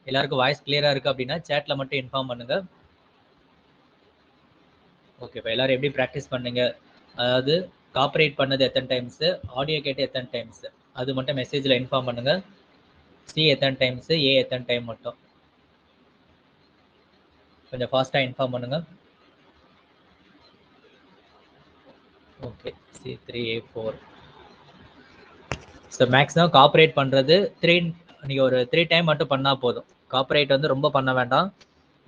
எல்லாருக்கும் வாய்ஸ் கிளியரா இருக்கு அப்படின்னா சேட்ல மட்டும் இன்ஃபார்ம் பண்ணுங்க. ஓகே, இப்போ எல்லாரும் எப்படி ப்ராக்டிஸ் பண்ணுங்க, அதாவது காப்பரேட் பண்ணது எத்தனை டைம்ஸ், ஆடியோ கேட்டு எத்தனை டைம்ஸ், அது மட்டும் மெசேஜில் இன்ஃபார்ம் பண்ணுங்க. சி எத்தனை டைம்ஸ், ஏ எத்தனை டைம் மட்டும் கொஞ்சம் ஃபாஸ்ட்டாக இன்ஃபார்ம் பண்ணுங்க. Okay, C3A4. So maximum cooperate பண்ணுறது நீங்கள் ஒரு 3 டைம் மட்டும் பண்ணால் போதும். காப்பரேட் வந்து ரொம்ப பண்ண வேண்டாம்,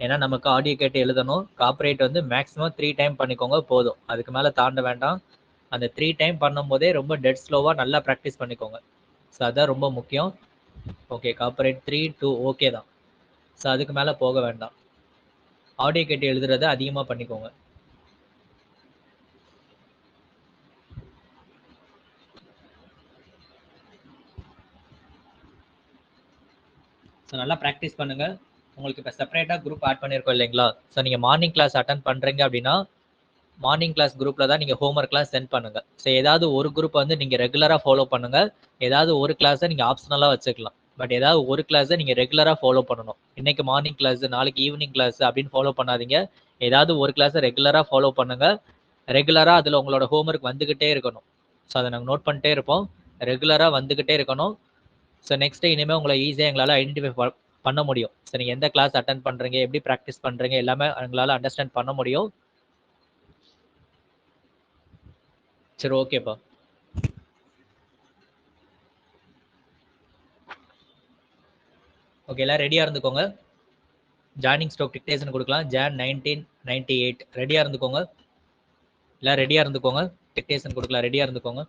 ஏன்னா நமக்கு ஆடியோ கேட்டு எழுதணும். காப்பரேட் வந்து மேக்ஸிமம் 3 டைம் பண்ணிக்கோங்க போதும், அதுக்கு மேலே தாண்ட வேண்டாம். அந்த 3 டைம் பண்ணும்போதே ரொம்ப டெட் ஸ்லோவாக நல்லா ப்ராக்டிஸ் பண்ணிக்கோங்க. ஸோ அதான் ரொம்ப முக்கியம். ஓகே, காப்பரேட் 3 2 ஓகே தான். ஸோ அதுக்கு மேலே போக வேண்டாம், ஆடியோ கேட்டு எழுதுறத அதிகமாக பண்ணிக்கோங்க. ஸோ நல்லா ப்ராக்டிஸ் பண்ணுங்கள். உங்களுக்கு இப்போ செப்பரேட்டாக குரூப் ஆட் பண்ணியிருக்கோம் இல்லைங்களா? ஸோ நீங்கள் மார்னிங் கிளாஸ் அட்டன் பண்ணுறீங்க அப்படின்னா மார்னிங் கிளாஸ் குரூப்பில் தான் நீங்கள் ஹோம்ஒர்க்லாம் சென்ட் பண்ணுங்கள். ஸோ ஏதாவது ஒரு குரூப் வந்து நீங்கள் ரெகுலராக ஃபாலோ பண்ணுங்கள். ஏதாவது ஒரு கிளாஸை நீங்கள் ஆப்ஷனலாக வச்சுக்கலாம். பட் ஏதாவது ஒரு கிளாஸை நீங்கள் ரெகுலராக ஃபாலோ பண்ணணும். இன்றைக்கி மார்னிங் கிளாஸ், நாளைக்கு ஈவினிங் கிளாஸ் அப்படின்னு ஃபாலோ பண்ணாதீங்க. ஏதாவது ஒரு கிளாஸை ரெகுலராக ஃபாலோ பண்ணுங்கள். ரெகுலராக அதில் உங்களோட ஹோம்ஒர்க் வந்துக்கிட்டே இருக்கணும். ஸோ அதை நாங்கள் நோட் பண்ணிட்டே இருப்போம். ரெகுலராக வந்துக்கிட்டே இருக்கணும். ஸோ நெக்ஸ்ட்டு இனிமேல் உங்களை ஈஸியாக எங்களால் ஐடென்டிஃபை பண்ண முடியும். ஸோ நீங்கள் எந்த கிளாஸ் அட்டன் பண்ணுறீங்க, எப்படி ப்ராக்டிஸ் பண்ணுறீங்க, எல்லாமே எங்களால் அண்டர்ஸ்டாண்ட் பண்ண முடியும். சரி, ஓகேப்பா. ஓகே, எல்லாம் ரெடியாக இருந்துக்கோங்க. ஜாயினிங் ஸ்ட்ரோக் டிக்டேஷன் கொடுக்கலாம். Jan 1998 ரெடியாக இருந்துக்கோங்க. எல்லாம் ரெடியாக இருந்துக்கோங்க. டிக்டேஷன் கொடுக்கலாம், ரெடியாக இருந்துக்கோங்க.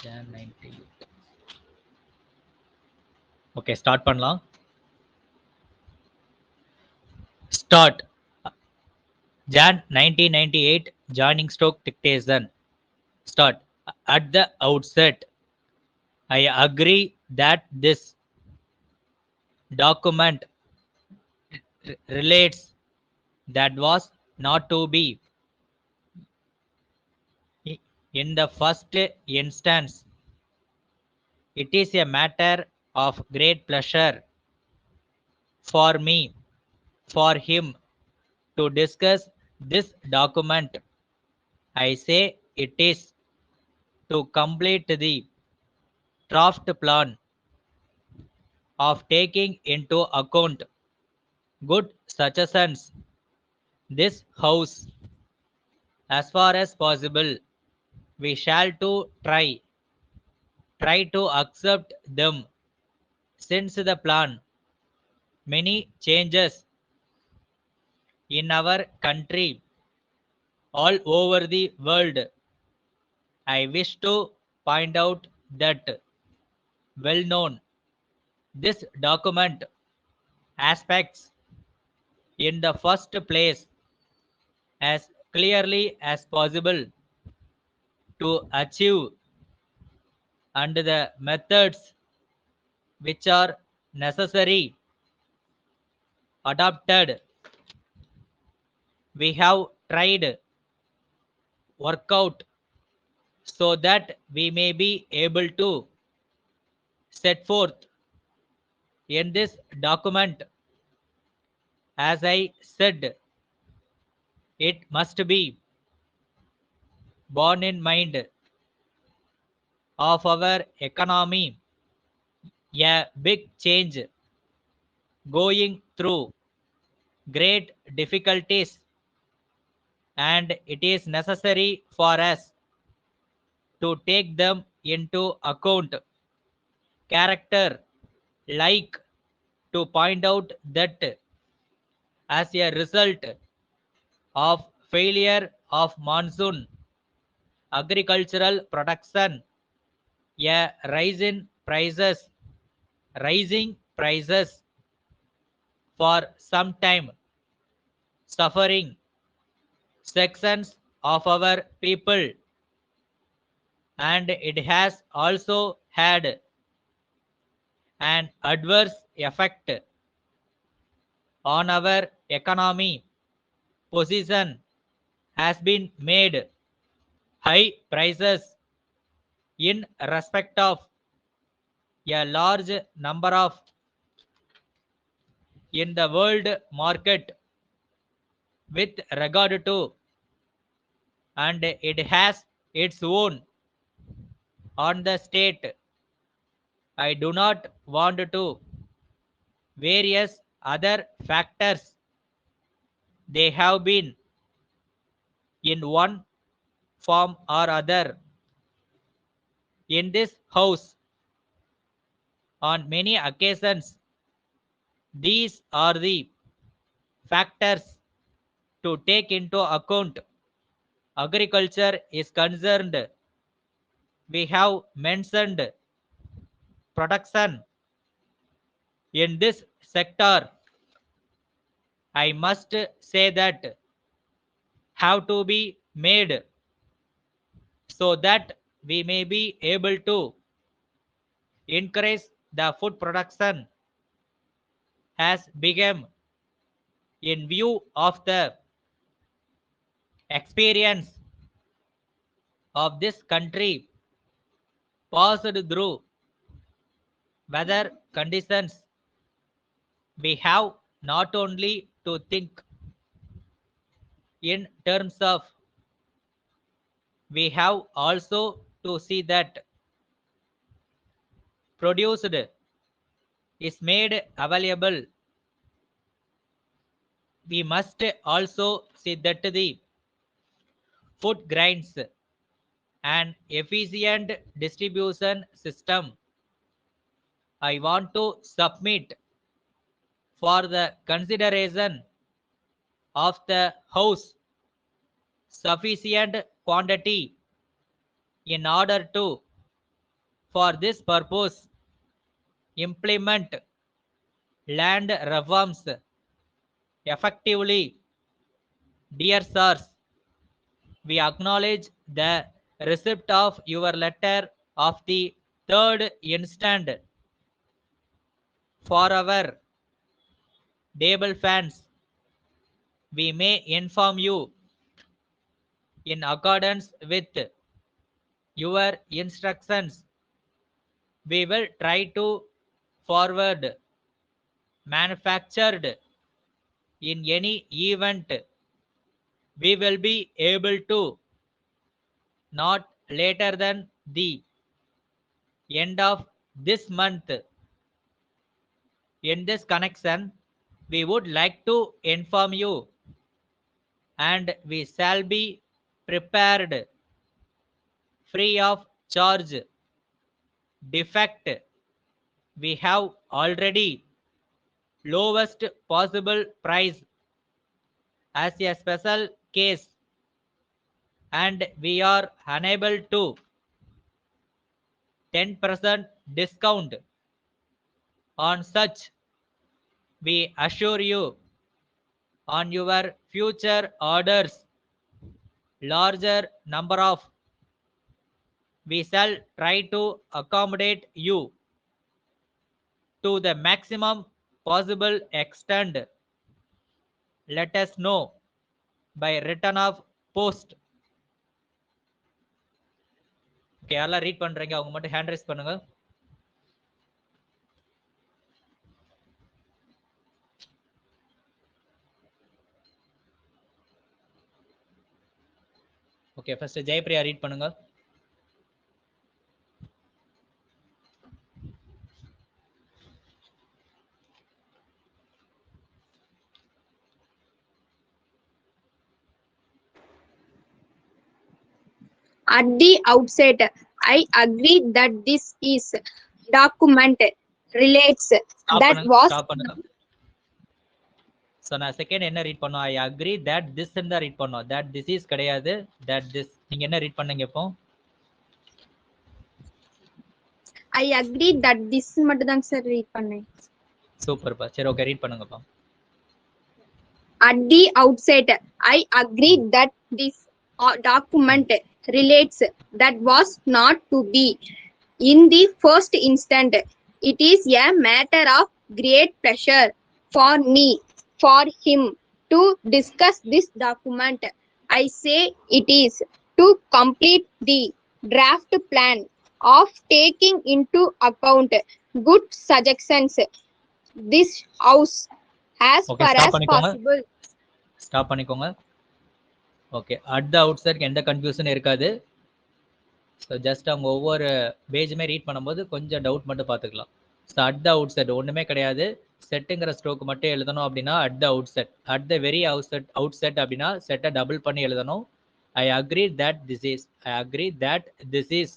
Jan 98. ஓகே, ஸ்டார்ட் பண்ணலாம். Start. Jan 1998 joining stroke dictation. Start. At the outset, I agree that this document relates that was not to be. In the first instance, it is a matter of great pleasure for me, for him, to discuss this document. I say it is to complete the draft plan of taking into account good suggestions. This house, as far as possible, we shall to try to accept them, since the plan many changes in our country, all over the world. I wish to point out that well known this document aspects in the first place as clearly as possible to achieve, and the methods which are necessary adopted. We have tried work out so that we may be able to set forth in this document. As I said, it must be borne in mind of our economy, a big change going through great difficulties, and it is necessary for us to take them into account. Character like to point out that as a result of failure of monsoon agricultural production, a rising prices for some time, suffering sections of our people and it has also had an adverse effect on our economy. Position has been made high prices in respect of a large number of in the world market with regard to, and it has its own on the state. I do not want to various other factors. They have been in one form or other in this house on many occasions. These are the factors to take into account. Agriculture is concerned. We have mentioned production in this sector. I must say that have to be made so that we may be able to increase the food production has become in view of the experience of this country passed through weather conditions. We have not only to think in terms of, we have also to see that produced is made available. We must also see that the food grains and efficient distribution system. I want to submit for the consideration of the house sufficient quantity in order to, for this purpose, implement land reforms effectively. Dear sirs, we acknowledge the receipt of your letter of the 3rd instant. For our table fans, we may inform you, in accordance with your instructions, we will try to forward manufactured in any event. We will be able to not later than the end of this month. In this connection, we would like to inform you, and we shall be prepared free of charge. Defect, we have already lowest possible price as a special case, and we are unable to 10% discount on such. We assure you, on your future orders, larger number of, we shall try to accommodate you to the maximum possible extent. Let us know by return of post. Okay, யாரெல்லாம் read பண்றீங்க அவங்க மட்டும் hand rice பண்ணுங்க. Okay, first Jayapriya read பண்ணுங்க. At the outset, I agree that this is document relates that was. So நான் second என்ன read பண்ணோம்? I agree that this ன்னு ரீட் பண்ணோம். that this is கிடையாது. that this. நீங்க என்ன ரீட் பண்ணீங்க இப்போ? I agree that this மட்டும் தான் சார் ரீட் பண்ணேன். சூப்பர்ப்பா. சரி, ஓகே, ரீட் பண்ணுங்கப்பா. At the outset, I agree that this document relates that was not to be. In the first instant, it is a matter of great pleasure for me, for him, to discuss this document. I say it is to complete the draft plan of taking into account good suggestions this house as okay, far stop as பண்ணிக்கோங்க. possible. Stop பண்ணிக்கோங்க. Okay, at the outside எந்த confusion இருக்காது. So just அவங்க ஒவ்வொரு பேஜுமே read பண்ணும்போது கொஞ்சம் doubt மட்டும் பார்த்துக்கலாம். So at the outset ஒன்றுமே கிடையாது. செட்டுங்கிற ஸ்ட்ரோக் மட்டும் எழுதணும் அப்படின்னா at the outset, at the very outset அப்படின்னா செட்டை டபுள் பண்ணி எழுதணும். I agree that this is, I agree that this is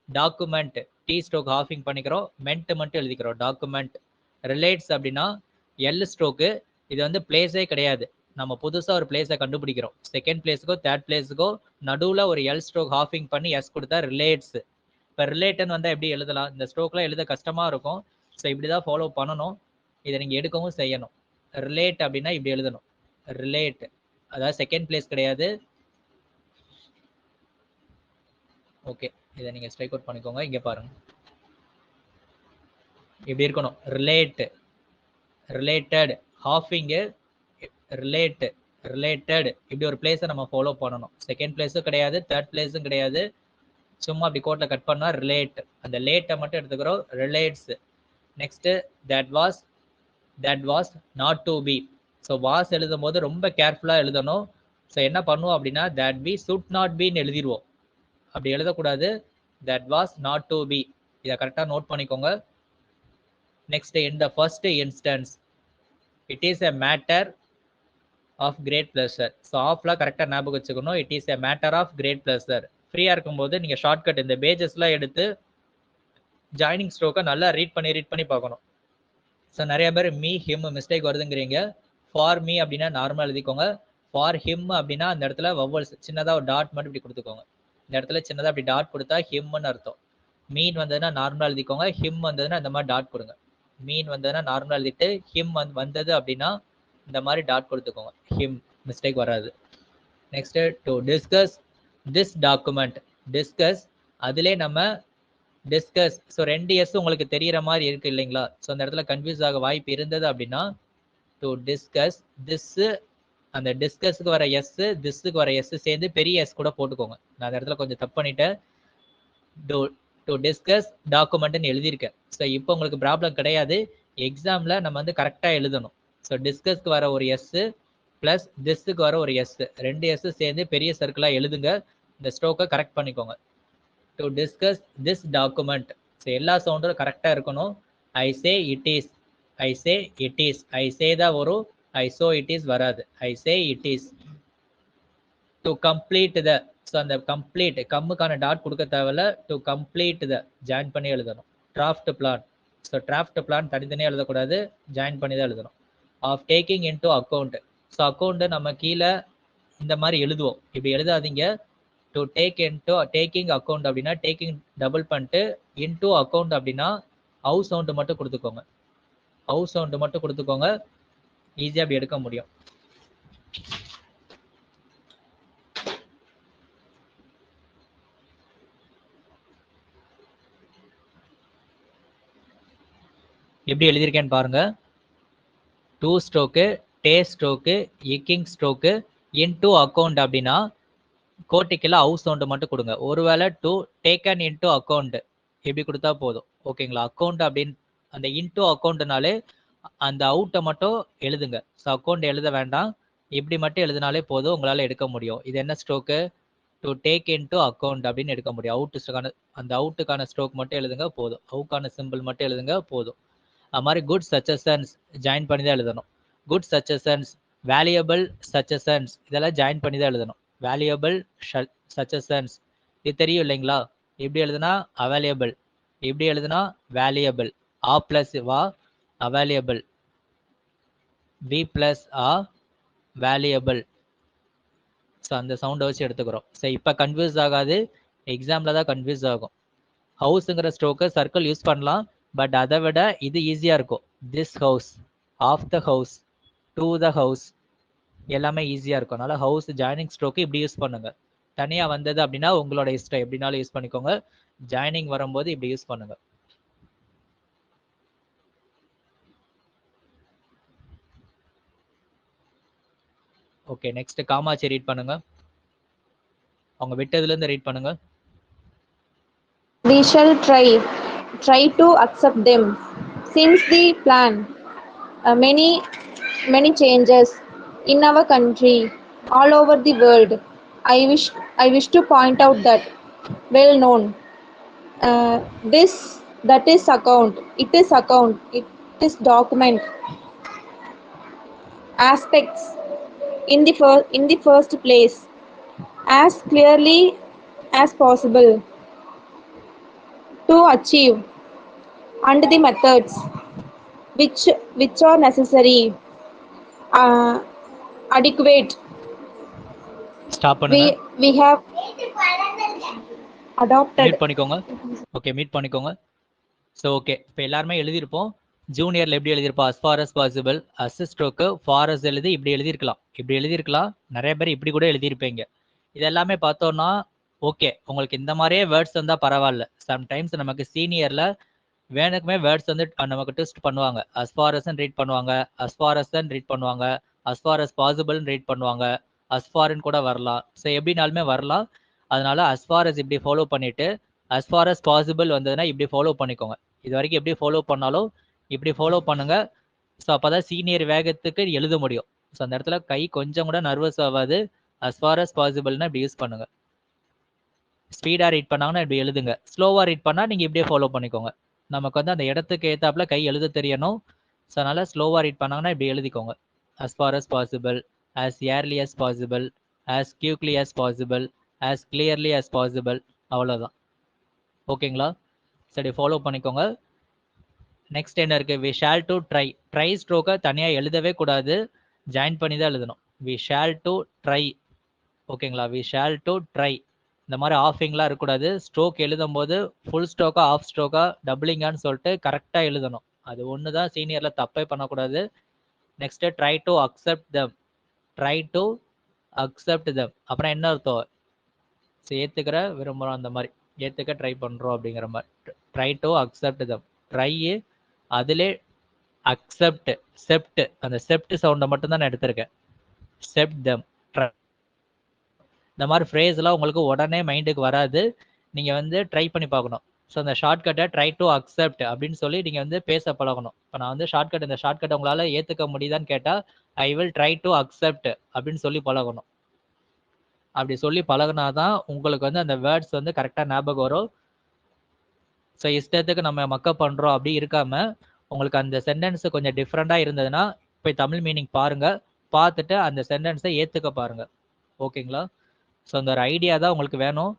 document, T stroke ஹாஃபிங் பண்ணிக்கிறோம், மென்ட் மட்டும் எழுதிக்கிறோம். டாக்குமெண்ட் ரிலேட்ஸ் அப்படின்னா எல் ஸ்ட்ரோக்கு, இது வந்து பிளேஸே கிடையாது. நம்ம புதுசாக ஒரு பிளேஸை கண்டுபிடிக்கிறோம். செகண்ட் பிளேஸுக்கோ தேர்ட் பிளேஸுக்கோ நடுவில் ஒரு எல் ஸ்ட்ரோக் ஹாஃபிங் பண்ணி எஸ் கொடுத்தா ரிலேட்ஸ். இப்போ ரிலேட்டன் வந்தால் எப்படி எழுதலாம்? இந்த ஸ்ட்ரோக்லாம் எழுத கஷ்டமாக இருக்கும். ஸோ இப்படி தான் ஃபாலோ பண்ணணும். இதை நீங்கள் எடுக்கவும் செய்யணும். ரிலேட் அப்படின்னா இப்படி எழுதணும். ரிலேட், அதாவது செகண்ட் பிளேஸ் கிடையாது. ஓகே, இதை நீங்கள் ஸ்ட்ரைக் அவுட் பண்ணிக்கோங்க. இங்கே பாருங்க, இப்படி இருக்கணும். ரிலேட், ரிலேட்டட், ஹாஃபிங்கு, ரிலேட், ரிலேட்டட், இப்படி ஒரு பிளேஸை நம்ம ஃபாலோ பண்ணணும். செகண்ட் பிளேஸும் கிடையாது, தேர்ட் பிளேஸும் கிடையாது. சும்மா அப்படி கோட்டில் கட் பண்ணால் ரிலேட், அந்த லேட்டை மட்டும் எடுத்துக்கிறோம். Relates. Next that was not to be. So was எழுதும் போது ரொம்ப கேர்ஃபுல்லாக எழுதணும். ஸோ என்ன பண்ணுவோம் அப்படின்னா தட் வி சுட் நாட் பின்னு எழுதிடுவோம். அப்படி எழுதக்கூடாது. That was not to be, இதை கரெக்டாக நோட் பண்ணிக்கோங்க. Next, in the first instance it is a matter of great pleasure. So ஆஃப்லாம் கரெக்டாக ஞாபகம் வச்சுக்கணும். It is a matter of great pleasure. ஃப்ரீயாக இருக்கும்போது நீங்கள் ஷார்ட்கட் இந்த பேஜஸ்லாம் எடுத்து ஜாயினிங் ஸ்ட்ரோக்கை நல்லா ரீட் பண்ணி பார்க்கணும். ஸோ நிறைய பேர் மீ ஹிம் மிஸ்டேக் வருதுங்கிறீங்க. ஃபார் மீ அப்படின்னா நார்மல் எழுதிக்கோங்க. ஃபார் ஹிம் அப்படின்னா அந்த இடத்துல வவ்வல்ஸ் சின்னதாக ஒரு டாட் மட்டும் இப்படி கொடுத்துக்கோங்க. இந்த இடத்துல சின்னதாக அப்படி டாட் கொடுத்தா ஹிம்னு அர்த்தம். மீன் வந்ததுன்னா நார்மலாக எழுதிக்கோங்க. ஹிம் வந்ததுன்னா இந்த மாதிரி டாட் கொடுங்க. மீன் வந்ததுன்னா நார்மலாக எழுதிட்டு ஹிம் வந்தது அப்படின்னா இந்த மாதிரி டாட் கொடுத்துக்கோங்க. ஹிம், மிஸ்டேக் வராது. Next, to discuss this document. Discuss, அதிலே நம்ம டிஸ்கஸ். ஸோ 2 எஸ் உங்களுக்கு தெரிகிற மாதிரி இருக்கு இல்லைங்களா? ஸோ அந்த இடத்துல கன்ஃபியூஸ் ஆக வாய்ப்பு இருந்தது அப்படின்னா டு டிஸ்கஸ் திஸ், அந்த டிஸ்கஸுக்கு வர எஸ், திஸ்ஸுக்கு வர எஸ் சேர்ந்து பெரிய எஸ் கூட போட்டுக்கோங்க. நான் அந்த இடத்துல கொஞ்சம் தப்பு பண்ணிட்டேன். டு டிஸ்கஸ் டாக்குமெண்ட்னு எழுதியிருக்கேன். ஸோ இப்போ உங்களுக்கு ப்ராப்ளம் கிடையாது. எக்ஸாமில் நம்ம வந்து கரெக்டாக எழுதணும். ஸோ டிஸ்கஸ்க்கு வர ஒரு எஸ் ப்ளஸ் திஸ்ஸுக்கு வர ஒரு எஸ், 2 எஸ் சேர்ந்து பெரிய சர்க்கிளாக எழுதுங்க. இந்த ஸ்ட்ரோக்கை கரெக்ட் பண்ணிக்கோங்க. To discuss this document. So எல்லா சவுண்டும் கரெக்டாக இருக்கணும். I say it is, I say it is, I say தான் வரும். ஐ சோ இட் இஸ் வராது. I say it is. To complete the, so அந்த கம்ப்ளீட் கம்முக்கான டாட் கொடுக்க தேவையில்ல. டு கம்ப்ளீட் த ஜாயின் பண்ணி எழுதணும். Draft plan. So draft plan தனித்தனியாக எழுதக்கூடாது, ஜாயின் பண்ணி தான் எழுதணும். Of taking into account. So account நம்ம கீழே இந்த மாதிரி எழுதுவோம். இப்படி எழுதாதீங்க. To take into taking account அப்படின்னா டேக்கிங் டபுள் பண்ணிட்டு இன்டு அக்கௌண்ட் அப்படின்னா ஹவுஸ் சவுண்டு மட்டும் கொடுத்துக்கோங்க. ஹவுஸ் சவுண்டு மட்டும் கொடுத்துக்கோங்க. ஈஸியாக அப்படி எடுக்க முடியும். எப்படி எழுதியிருக்கேன்னு பாருங்க. டூ ஸ்ட்ரோக்கு, டே ஸ்ட்ரோக்கு, இக்கிங் ஸ்ட்ரோக்கு, இன்டு அக்கௌண்ட் அப்படின்னா கோட்டிக்கெல்லாம் ஹவுஸ் சவுண்டு மட்டும் கொடுங்க. ஒருவேளை டு டேக்கன் இன்டு அக்கௌண்ட் இப்படி கொடுத்தா போதும். ஓகேங்களா? அக்கௌண்ட் அப்படின்னு அந்த இன்டு அக்கௌண்ட்னாலே அந்த அவுட்டை மட்டும் எழுதுங்க. ஸோ அக்கௌண்ட் எழுத வேண்டாம், இப்படி மட்டும் எழுதினாலே போதும், உங்களால் எடுக்க முடியும். இது என்ன stroke? To take into account அப்படின்னு எடுக்க முடியும். அவுட்டுக்கான அந்த அவுட்டுக்கான ஸ்ட்ரோக் மட்டும் எழுதுங்க போதும். அவுக்கான சிம்பிள் மட்டும் எழுதுங்க போதும். அது மாதிரி குட் சச்சசன்ஸ் ஜாயின் பண்ணி தான் எழுதணும். குட் சச்சசன்ஸ், வேல்யூபிள் சச்சசன்ஸ் இதெல்லாம் ஜாயின் பண்ணி தான் எழுதணும். வேல்யூபிள் சச்சசன்ஸ் இது தெரியும் இல்லைங்களா? எப்படி எழுதுனா அவைலபிள், எப்படி எழுதுனா வேல்யூபிள். ஆ பிளஸ் வா அவைலபிள், பி பிளஸ் ஆ வேல்யூபிள். ஸோ அந்த சவுண்டை வச்சு எடுத்துக்கிறோம். ஸோ இப்போ கன்ஃபியூஸ் ஆகாது, எக்ஸாமில் தான் கன்ஃபியூஸ் ஆகும். ஹவுஸுங்கிற ஸ்ட்ரோக்கை சர்க்கிள் யூஸ் பண்ணலாம், பட் அதை விட இது ஈஸியாக இருக்கும். This house, of the house, to the house எல்லாமே ஈஸியாக இருக்கும். அதனால் ஹவுஸ் ஜாயினிங் ஸ்ட்ரோக்கு இப்படி யூஸ் பண்ணுங்க. தனியா வந்தது அப்படின்னா உங்களோட இஷ்டம், எப்படினாலும் யூஸ் பண்ணிக்கோங்க. ஜாயினிங் வரும்போது இப்படி யூஸ் பண்ணுங்க. ஓகே, நெக்ஸ்ட் காமாட்சி ரீட் பண்ணுங்க. அவங்க விட்டதுல இருந்து ரீட் பண்ணுங்க. We shall try to accept them. Since the plan, many changes in our country, all over the world. I wish to point out that well known. This that is account. It is document aspects in the first place as clearly as possible to achieve and the methods which are necessary, uh, adequate. Stop பண்ணுங்க. We have adopted. Meet பண்ணிக்கோங்க. Okay, meet பண்ணிக்கோங்க. So okay, இப்போ எல்லாருமே எழுதியிருப்போம். ஜூனியர்ல எப்படி எழுதியிருப்போம்? as far as possible, அசிஸ்ட்ரோக்கு ஃபாரஸ் எழுதி இப்படி எழுதியிருக்கலாம். நிறைய பேர் இப்படி கூட எழுதியிருப்பீங்க. இது எல்லாமே பார்த்தோம்னா ஓகே, உங்களுக்கு இந்த மாதிரியே வேர்ட்ஸ் வந்தால் பரவாயில்ல. சம்டைம்ஸ் நமக்கு சீனியர்ல வேணுக்குமே வேர்ட்ஸ் வந்து நமக்கு டெஸ்ட் பண்ணுவாங்க. as far as ரீட் பண்ணுவாங்க, as far as ரீட் பண்ணுவாங்க, as far as possible read பண்ணுவாங்க, as far கூட வரலாம். ஸோ எப்படினாலுமே வரலாம். அதனால as far as இப்படி ஃபாலோ பண்ணிட்டு as far as possible வந்ததுன்னா இப்படி ஃபாலோ பண்ணிக்கோங்க. இது வரைக்கும் எப்படி ஃபாலோ பண்ணாலும் இப்படி ஃபாலோ பண்ணுங்க. ஸோ அப்போதான் சீனியர் வேகத்துக்கு எழுத முடியும். ஸோ அந்த இடத்துல கை கொஞ்சம் கூட நர்வஸ் ஆகாது. as far as possibleனா இப்படி யூஸ் பண்ணுங்க. ஸ்பீடாக ரீட் பண்ணாங்கன்னா இப்படி எழுதுங்க. ஸ்லோவாக ரீட் பண்ணால் நீங்கள் இப்படியே ஃபாலோ பண்ணிக்கோங்க. நமக்கு வந்து அந்த இடத்துக்கு ஏற்றாப்புல கை எழுத தெரியணும். ஸோ அதனால் ஸ்லோவாக ரீட் பண்ணாங்கன்னா இப்படி எழுதிக்கோங்க. as far as possible, as early as possible, as quickly as possible, as clearly as possible. அவ்வளோதான். ஓகேங்களா? சரி, ஃபாலோ பண்ணிக்கோங்க. நெக்ஸ்ட் என்ன இருக்குது? வி ஷால் டு ட்ரை ஸ்ட்ரோக்கை தனியாக எழுதவே கூடாது, ஜாயின் பண்ணி தான் எழுதணும். We shall to try. ஓகேங்களா? We shall to try. இந்த மாதிரி ஆஃபிங்லாம் இருக்கக்கூடாது. ஸ்ட்ரோக் எழுதும் போது ஃபுல் ஸ்ட்ரோக்கா ஆஃப் ஸ்ட்ரோக்கா டபுளிங்கான்னு சொல்லிட்டு கரெக்டாக எழுதணும். அது ஒன்று தான் சீனியரில் தப்பே பண்ணக்கூடாது. Next try to accept them. Try to accept them அப்புறம் என்ன அர்த்தம்? ஏற்றுக்கிற விரும்புகிறோம், அந்த மாதிரி ஏற்றுக்க ட்ரை பண்ணுறோம் அப்படிங்கிற மாதிரி. Try to accept them. Try அதிலே அக்செப்ட் செப்ட், அந்த செப்ட் சவுண்டை மட்டும்தான் நான் எடுத்திருக்கேன். செப்ட் தம். இந்த மாதிரி ஃப்ரேஸ்லாம் உங்களுக்கு உடனே மைண்டுக்கு வராது. நீங்கள் வந்து ட்ரை பண்ணி பார்க்கணும். ஸோ அந்த ஷார்ட்கட்டை ட்ரை டு அக்செப்ட் அப்படின்னு சொல்லி நீங்கள் வந்து பேச பழகணும். இப்போ நான் வந்து இந்த ஷார்ட்கட்டை உங்களால் ஏற்றுக்க முடியுதான்னு கேட்டால் I will try to accept அப்படின்னு சொல்லி பழகணும். அப்படி சொல்லி பழகினாதான் உங்களுக்கு வந்து அந்த வேர்ட்ஸ் வந்து கரெக்டாக ஞாபகம் வரும். ஸோ இஷ்டத்துக்கு நம்ம மக்கப் பண்ணுறோம் அப்படி இருக்காமல் உங்களுக்கு அந்த சென்டென்ஸு கொஞ்சம் டிஃப்ரெண்ட்டாக இருந்ததுன்னா போய் தமிழ் மீனிங் பாருங்கள். பார்த்துட்டு அந்த சென்டென்ஸை ஏற்றுக்க பாருங்கள். ஓகேங்களா? ஸோ அந்த ஒரு ஐடியா தான் உங்களுக்கு வேணும்.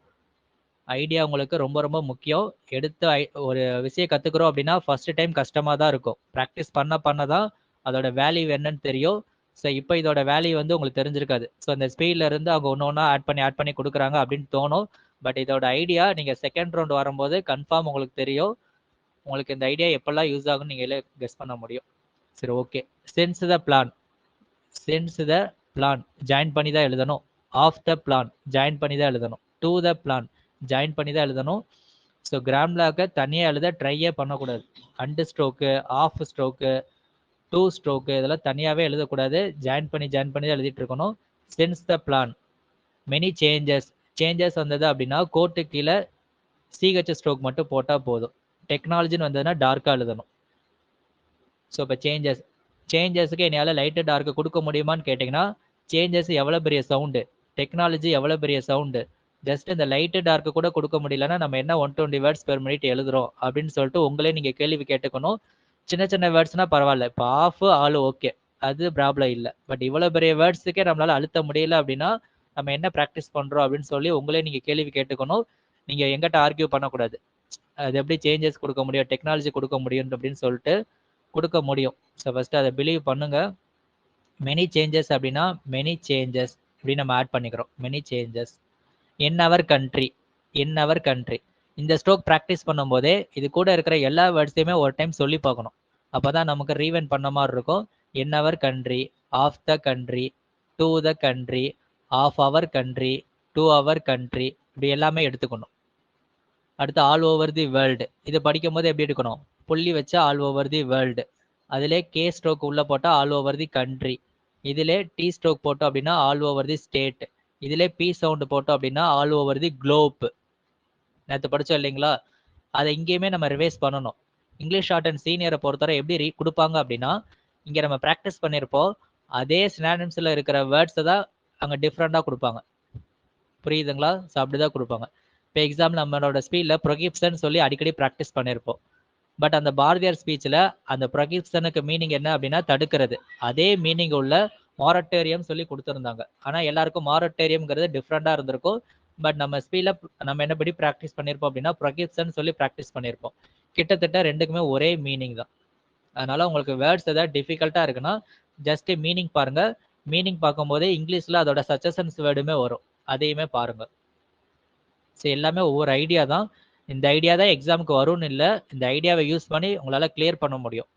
ஐடியா உங்களுக்கு ரொம்ப ரொம்ப முக்கியம். எடுத்து ஒரு விஷயம் கற்றுக்குறோம் அப்படின்னா ஃபர்ஸ்ட் டைம் கஷ்டமாக தான் இருக்கும். ப்ராக்டிஸ் பண்ண தான் அதோட வேல்யூ என்னன்னு தெரியும். ஸோ இப்போ இதோட வேல்யூ வந்து உங்களுக்கு தெரிஞ்சிருக்காது. ஸோ அந்த ஸ்பீடில் இருந்து அவங்க ஒன்று ஒன்றா ஆட் பண்ணி கொடுக்குறாங்க அப்படின்னு தோணும். பட் இதோட ஐடியா நீங்கள் செகண்ட் ரவுண்ட் வரும்போது கன்ஃபார்ம் உங்களுக்கு தெரியும். உங்களுக்கு இந்த ஐடியா எப்பெல்லாம் யூஸ் ஆகும்னு நீங்களே கெஸ் பண்ண முடியும். சரி, okay. Sense the plan. Join பண்ணி தான் எழுதணும். ஆஃப் த பிளான் ஜாயின் பண்ணி தான் எழுதணும். டு த பிளான் ஜாயின் பண்ணி தான் எழுதணும். ஸோ கிராம்லாக்க தனியாக எழுத ட்ரையே பண்ணக்கூடாது. And stroke, of stroke, to stroke இதெல்லாம் தனியாகவே எழுதக்கூடாது. ஜாயின் பண்ணி தான் எழுதிட்டு இருக்கணும். Since the plan. Many changes வந்தது அப்படின்னா கோட்டு கீழே சிஹெச் ஸ்ட்ரோக் மட்டும் போட்டால் போதும். டெக்னாலஜின்னு வந்ததுன்னா டார்க்காக எழுதணும். ஸோ இப்போ சேஞ்சஸுக்கு என்னால் லைட்டு டார்க்கு கொடுக்க முடியுமான்னு கேட்டிங்கன்னா சேஞ்சஸ் எவ்வளோ பெரிய சவுண்டு, டெக்னாலஜி எவ்வளோ பெரிய சவுண்டு. ஜஸ்ட் இந்த லைட்டு டார்க்கு கூட கொடுக்க முடியலன்னா நம்ம என்ன 120 வேர்ட்ஸ் பெர் மினிட் எழுதுறோம் அப்படின்னு சொல்லிட்டு உங்களே நீங்கள் கேள்வி கேட்டுக்கணும். சின்ன வேர்ட்ஸ்னா பரவாயில்ல. இப்போ ஆஃப் ஆல் ஓகே, அது ப்ராப்ளம் இல்லை. பட் இவ்வளோ பெரிய வேர்ட்ஸுக்கே நம்மளால் அழுத்த முடியல அப்படின்னா நம்ம என்ன ப்ராக்டிஸ் பண்ணுறோம் அப்படின்னு சொல்லி உங்களே நீங்கள் கேள்வி கேட்டுக்கணும். நீங்கள் எங்கிட்ட ஆர்கியூ பண்ணக்கூடாது. அது எப்படி சேஞ்சஸ் கொடுக்க முடியும், டெக்னாலஜி கொடுக்க முடியும் அப்படின்னு சொல்லிட்டு கொடுக்க முடியும். ஸோ ஃபஸ்ட்டு அதை பிலீவ் பண்ணுங்கள். மெனி சேஞ்சஸ் அப்படின்னா மெனி சேஞ்சஸ் அப்படின்னு நம்ம ஆட் பண்ணிக்கிறோம். Many changes. In our country. இந்த ஸ்ட்ரோக் ப்ராக்டிஸ் பண்ணும்போதே இது கூட இருக்கிற எல்லா வேர்ட்ஸையுமே ஒரு டைம் சொல்லி பார்க்கணும். அப்போ தான் நமக்கு ரீவைண்ட் பண்ண மாதிரி இருக்கும். In our country, of the country, to the country, of our country, to our country, இப்படி எல்லாமே எடுத்துக்கணும். அடுத்து ஆல் ஓவர் தி வேர்ல்டு, இது படிக்கும் போது எப்படி எடுக்கணும், புள்ளி வச்சா ஆல் ஓவர் தி வேர்ல்டு, அதிலே கே ஸ்ட்ரோக் உள்ள போட்டால் ஆல் ஓவர் தி கண்ட்ரி, இதிலே டி ஸ்ட்ரோக் போட்டோம் அப்படின்னா ஆல் ஓவர் தி ஸ்டேட், இதிலே பி சவுண்டு போட்டோம் அப்படின்னா ஆல் ஓவர் தி குளோப். நேற்று படித்தோம் இல்லைங்களா, அதை இங்கேயுமே நம்ம ரிவைஸ் பண்ணணும். இங்கிலீஷ் ஷார்ட் அண்ட் சீனியரை பொறுத்தவரை எப்படி கொடுப்பாங்க அப்படின்னா, இங்கே நம்ம ப்ராக்டிஸ் பண்ணியிருப்போம், அதே சினானிம்ஸில் இருக்கிற வேர்ட்ஸை தான் அங்கே டிஃப்ரெண்ட்டாக கொடுப்பாங்க. புரியுதுங்களா? ஸோ அப்படி தான் கொடுப்பாங்க. இப்போ எக்ஸாம்பிள் நம்மளோட ஸ்பீடில் ப்ரொகிப்சன் சொல்லி அடிக்கடி ப்ராக்டிஸ் பண்ணியிருப்போம். பட் அந்த பாரதியார் ஸ்பீச்சில் அந்த ப்ரொகிப்சனுக்கு மீனிங் என்ன அப்படின்னா தடுக்கிறது. அதே மீனிங் உள்ள மாரட்டோரியம் சொல்லி கொடுத்துருந்தாங்க. ஆனால் எல்லாருக்கும் மாரட்டோரியம்ங்கிறது டிஃப்ரெண்ட்டாக இருந்திருக்கும். பட் நம்ம ஸ்பீடில் நம்ம என்னபடி ப்ராக்டிஸ் பண்ணியிருப்போம் அப்படின்னா ப்ரொகிப்சன் சொல்லி ப்ராக்டிஸ் பண்ணியிருப்போம். கிட்டத்தட்ட ரெண்டுக்குமே ஒரே மீனிங் தான். அதனால உங்களுக்கு வேர்ட்ஸ் ஏதாவது டிஃபிகல்ட்டாக இருக்குன்னா ஜஸ்ட் மீனிங் பாருங்க. மீனிங் பார்க்கும்போதே இங்கிலீஷில் அதோட சஜஷன்ஸ் வேர்டுமே வரும், அதையுமே பாருங்க. ஸோ எல்லாமே ஒவ்வொரு ஐடியா தான். இந்த ஐடியா தான் எக்ஸாமுக்கு வரும்னு இல்லை, இந்த ஐடியாவை யூஸ் பண்ணி உங்களால் கிளியர் பண்ண முடியும்.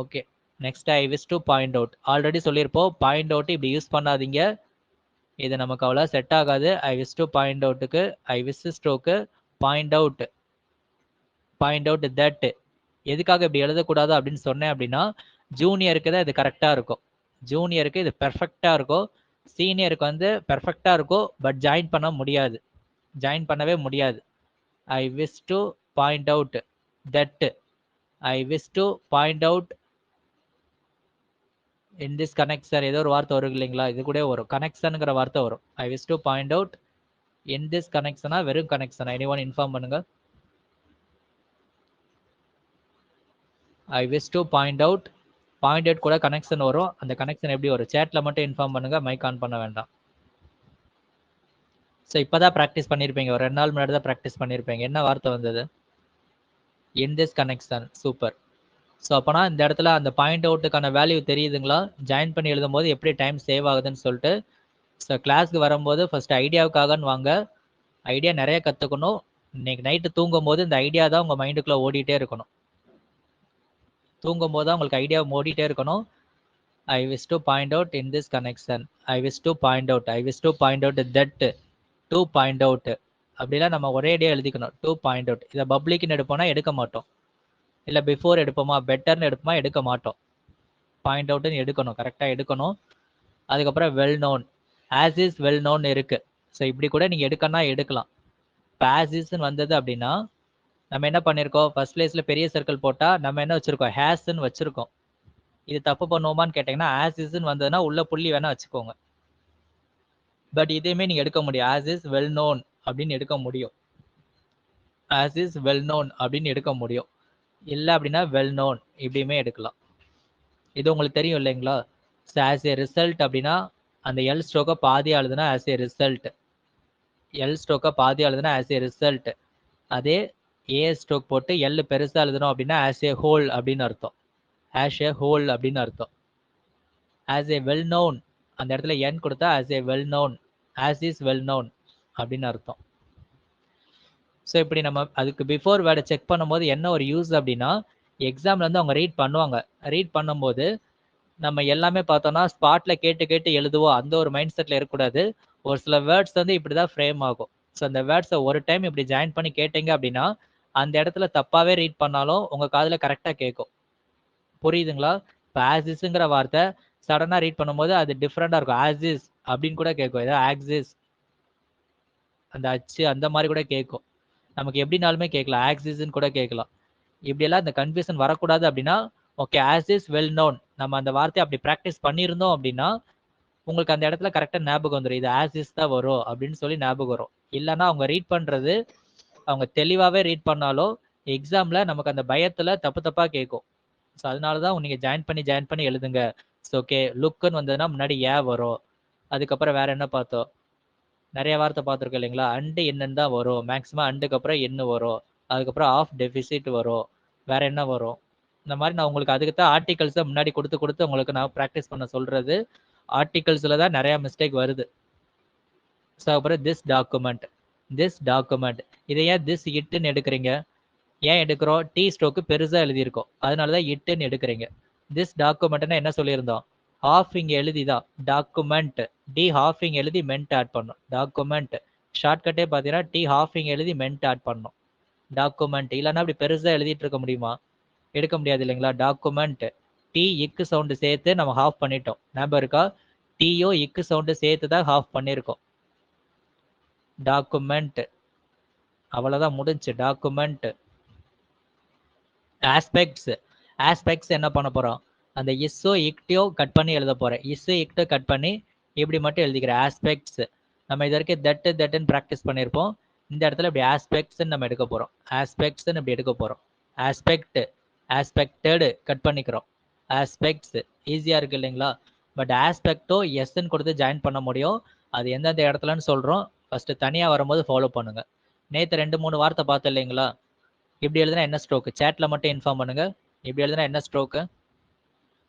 Okay, next I wish to point out. Already சொல்லியிருப்போம், பாயிண்ட் அவுட் இப்படி யூஸ் பண்ணாதீங்க, இது நமக்கு அவ்வளோ செட் ஆகாது. ஐ விஷ் டு பாயிண்ட் அவுட்டுக்கு I wish stroke point out, point out that. எதுக்காக இப்படி எழுதக்கூடாது அப்படின்னு சொன்னேன் அப்படின்னா, ஜூனியருக்கு தான் இது கரெக்டாக இருக்கும், ஜூனியருக்கு இது பெர்ஃபெக்டாக இருக்கும், சீனியருக்கு வந்து பெர்ஃபெக்டாக இருக்கும், பட் ஜாயின் பண்ண முடியாது, ஜாயின் பண்ணவே முடியாது. ஐ wish to point out that, I wish to point out in this connection, ஏதோ ஒரு வார்த்தை வரும் இல்லைங்களா, இது கூட வரும், கனெக்ஷனுங்கிற வார்த்தை வரும். I wish to point out in this கனெக்ஷனா வெறும் கனெக்ஷனா, எனி ஒன் இன்ஃபார்ம் பண்ணுங்க. I wish to point out, point out கூட கனெக்ஷன் வரும், அந்த கனெக்ஷன் எப்படி வரும் சேட்டில் மட்டும் இன்ஃபார்ம் பண்ணுங்க, மைக் ஆன் பண்ண வேண்டாம். ஸோ இப்போ தான் ப்ராக்டிஸ் பண்ணியிருப்பீங்க, ஒரு 2 நாள் முன்னாடி தான் ப்ராக்டிஸ் பண்ணியிருப்பீங்க. என்ன வார்த்தை வந்தது, in this connection, super. So அப்போனா இந்த இடத்துல அந்த பாயிண்ட் அவுட்டுக்கான வேல்யூ தெரியுதுங்களா, ஜாயின் பண்ணி எழுதும் போது எப்படி டைம் சேவ் ஆகுதுன்னு சொல்லிட்டு. ஸோ கிளாஸ்க்கு வரும்போது ஃபர்ஸ்ட் ஐடியாவுக்காகன்னு வாங்க, ஐடியா நிறைய கற்றுக்கணும். இன்னைக்கு நைட்டு தூங்கும் போது இந்த ஐடியா தான் உங்கள் மைண்டுக்குள்ளே ஓடிட்டே இருக்கணும், தூங்கும் போது தான் உங்களுக்கு ஐடியா ஓடிட்டே இருக்கணும். ஐ wish to point out in this connection, I wish to point out, I wish to point out that, to point out, அப்படிலாம் நம்ம ஒரே ஐடியா எழுதிக்கணும். டு பாயிண்ட் அவுட், இதை பப்ளிக்னு எடுப்போம்னா எடுக்க மாட்டோம், இல்லை பிஃபோர் எடுப்போமா பெட்டர்னு எடுப்போமா எடுக்க மாட்டோம், பாயிண்ட் அவுட்னு எடுக்கணும், கரெக்டாக எடுக்கணும். அதுக்கப்புறம் well known, as is well known இருக்கு. ஸோ இப்படி கூட நீங்கள் எடுக்கணும்னா எடுக்கலாம். இப்போ ஆஸ் இஸ்ன்னு வந்தது அப்படின்னா நம்ம என்ன பண்ணியிருக்கோம், ஃபர்ஸ்ட் பிளேஸில் பெரிய சர்க்கிள் போட்டால் நம்ம என்ன வச்சுருக்கோம், ஹேஸ்ன்னு வச்சுருக்கோம். இது தப்பு பண்ணுவோமான்னு கேட்டிங்கன்னா ஆஸ் இஸ்ன்னு வந்ததுன்னா உள்ள புள்ளி வேணால் வச்சுக்கோங்க. பட் இதையுமே நீங்கள் எடுக்க முடியும், ஆஸ் இஸ் வெல் நோன் அப்படின்னு எடுக்க முடியும், ஆஸ் இஸ் வெல் நோன் அப்படின்னு எடுக்க முடியும். இல்லை அப்படின்னா வெல் நோன் இப்படியுமே எடுக்கலாம். இது உங்களுக்கு தெரியும் இல்லைங்களா. ஸோ ஆஸ் ஏ ரிசல்ட் அப்படின்னா அந்த எல் ஸ்ட்ரோக்கை பாதி எழுதுனா ஆஸ் ஏ ரிசல்ட், எல் ஸ்ட்ரோக்கை பாதி எழுதுனா ஆஸ் ஏ ரிசல்ட். அதே ஏ ஸ்ட்ரோக் போட்டு எல் பெருசாக எழுதணும் அப்படின்னா ஆஸ் ஏ ஹோல் அப்படின்னு அர்த்தம், ஆஸ் ஏ ஹோல் அப்படின்னு அர்த்தம். ஆஸ் ஏ வெல் நோன் அந்த இடத்துல என் கொடுத்தா as a well known, as is well known அப்படின்னு அர்த்தம். ஸோ இப்படி நம்ம அதுக்கு பிஃபோர் வேர்டை செக் பண்ணும்போது என்ன ஒரு யூஸ் அப்படின்னா, எக்ஸாம்ல வந்து அவங்க ரீட் பண்ணுவாங்க, ரீட் பண்ணும்போது நம்ம எல்லாமே பார்த்தோம்னா ஸ்பாட்ல கேட்டு கேட்டு எழுதுவோம், அந்த ஒரு மைண்ட் செட்ல இருக்கக்கூடாது. ஒரு சில வேர்ட்ஸ் வந்து இப்படி தான் ஃப்ரேம் ஆகும். ஸோ அந்த வேர்ட்ஸை ஒரு டைம் இப்படி ஜாயின் பண்ணி கேட்டீங்க அப்படின்னா அந்த இடத்துல தப்பாவே ரீட் பண்ணாலும் உங்க காதுல கரெக்டாக கேட்கும். புரியுதுங்களா. இப்போ ஆஸ் இஸ்ங்கிற வார்த்தை சடனாக ரீட் பண்ணும்போது அது டிஃப்ரெண்டாக இருக்கும், ஆஸ் இஸ் அப்படின்னு கூட கேட்கும், ஏதாவது ஆக்சிஸ் அந்த அச்சு அந்த மாதிரி கூட கேட்கும். நமக்கு எப்படினாலுமே கேட்கலாம், ஆக்சிஸ்ன்னு கூட கேட்கலாம். இப்படியெல்லாம் இந்த கன்ஃபியூஷன் வரக்கூடாது அப்படின்னா okay as is well known நம்ம அந்த வார்த்தையை அப்படி ப்ராக்டிஸ் பண்ணியிருந்தோம் அப்படின்னா உங்களுக்கு அந்த இடத்துல கரெக்டாக ஞாபகம் வந்துடும், இது ஆஸ் இஸ் தான் வரும் அப்படின்னு சொல்லி ஞாபகம் வரும். இல்லைன்னா அவங்க ரீட் பண்ணுறது அவங்க தெளிவாகவே ரீட் பண்ணாலும் எக்ஸாமில் நமக்கு அந்த பயத்தில் தப்பு தப்பாக கேட்கும். ஸோ அதனால தான் நீங்கள் ஜாயின் பண்ணி எழுதுங்க. ஸோ ஓகே லுக்குன்னு வந்ததுன்னா முன்னாடி ஏ வரும், அதுக்கப்புறம் வேற என்ன பார்த்தோம், நிறைய வார்த்தை பார்த்துருக்கோம் இல்லைங்களா, அண்டு என்னன்னு தான் வரும், மேக்ஸிமம் அண்டுக்கு அப்புறம் என்ன வரும், அதுக்கப்புறம் ஆஃப் டெபிசிட் வரும், வேற என்ன வரும். இந்த மாதிரி நான் உங்களுக்கு அதுக்கு தான் ஆர்டிகல்ஸை முன்னாடி கொடுத்து உங்களுக்கு நான் ப்ராக்டிஸ் பண்ண சொல்றது. ஆர்டிகல்ஸில் தான் நிறையா மிஸ்டேக் வருது. ஸோ அப்புறம் திஸ் டாக்குமெண்ட் இதை ஏன் திஸ் இட்டுன்னு எடுக்கிறீங்க, ஏன் எடுக்கிறோம், டி ஸ்ட்ரோக்கு பெருசாக எழுதியிருக்கோம் அதனால தான் இட்டுன்னு எடுக்கிறீங்க. திஸ் டாக்குமெண்ட்னா என்ன சொல்லியிருந்தோம், ஹாஃப் இங்கே எழுதிதான் டாக்குமெண்ட், டி ஹாஃபிங் எழுதி மென்ட் ஆட் பண்ணணும். டாக்குமெண்ட் ஷார்ட்கட்டே பார்த்தீங்கன்னா டி ஹாஃபிங் எழுதி மென்ட் ஆட் பண்ணணும். டாக்குமெண்ட் இல்லைன்னா அப்படி பெருசாக எழுதிட்டு இருக்க முடியுமா? எடுக்க முடியாது இல்லைங்களா? டாக்குமெண்ட் டி இக்கு சவுண்டு சேர்த்து நம்ம ஹாஃப் பண்ணிட்டோம். ஞாபகம் இருக்கா? டியோ இக்கு சவுண்டு சேர்த்து தான் ஹாஃப் பண்ணியிருக்கோம். டாக்குமெண்ட் அவ்வளோதான் முடிஞ்சு. டாக்குமெண்ட் ஆஸ்பெக்ட்ஸ், ஆஸ்பெக்ட்ஸ் என்ன பண்ண போகிறோம்? அந்த இஸ்ஸோ இக்டியோ கட் பண்ணி எழுத போகிறேன். இஸ்ஸு இக்டோ கட் பண்ணி இப்படி மட்டும் எழுதிக்கிறேன். ஆஸ்பெக்ட்ஸ் நம்ம இது வரைக்கும் தட்டுன்னு ப்ராக்டிஸ் பண்ணியிருப்போம். இந்த இடத்துல இப்படி ஆஸ்பெக்ட்ஸ்ன்னு நம்ம எடுக்க போகிறோம். ஆஸ்பெக்ட்ஸ்ன்னு இப்படி எடுக்க போகிறோம். ஆஸ்பெக்ட், ஆஸ்பெக்டடு கட் பண்ணிக்கிறோம். ஆஸ்பெக்ட்ஸ் ஈஸியாக இருக்குது இல்லைங்களா? பட் ஆஸ்பெக்டோ எஸ்ன்னு கொடுத்து ஜாயின் பண்ண முடியும். அது எந்தெந்த இடத்துலன்னு சொல்கிறோம். ஃபஸ்ட்டு தனியாக வரும்போது ஃபாலோ பண்ணுங்கள். நேற்று 2-3 வார்த்தை பார்த்தோம் இல்லைங்களா? இப்படி எழுதுனா என்ன ஸ்ட்ரோக்கு? சேட்டில் மட்டும் இன்ஃபார்ம் பண்ணுங்கள். இப்படி எழுதுனா என்ன ஸ்ட்ரோக்கு?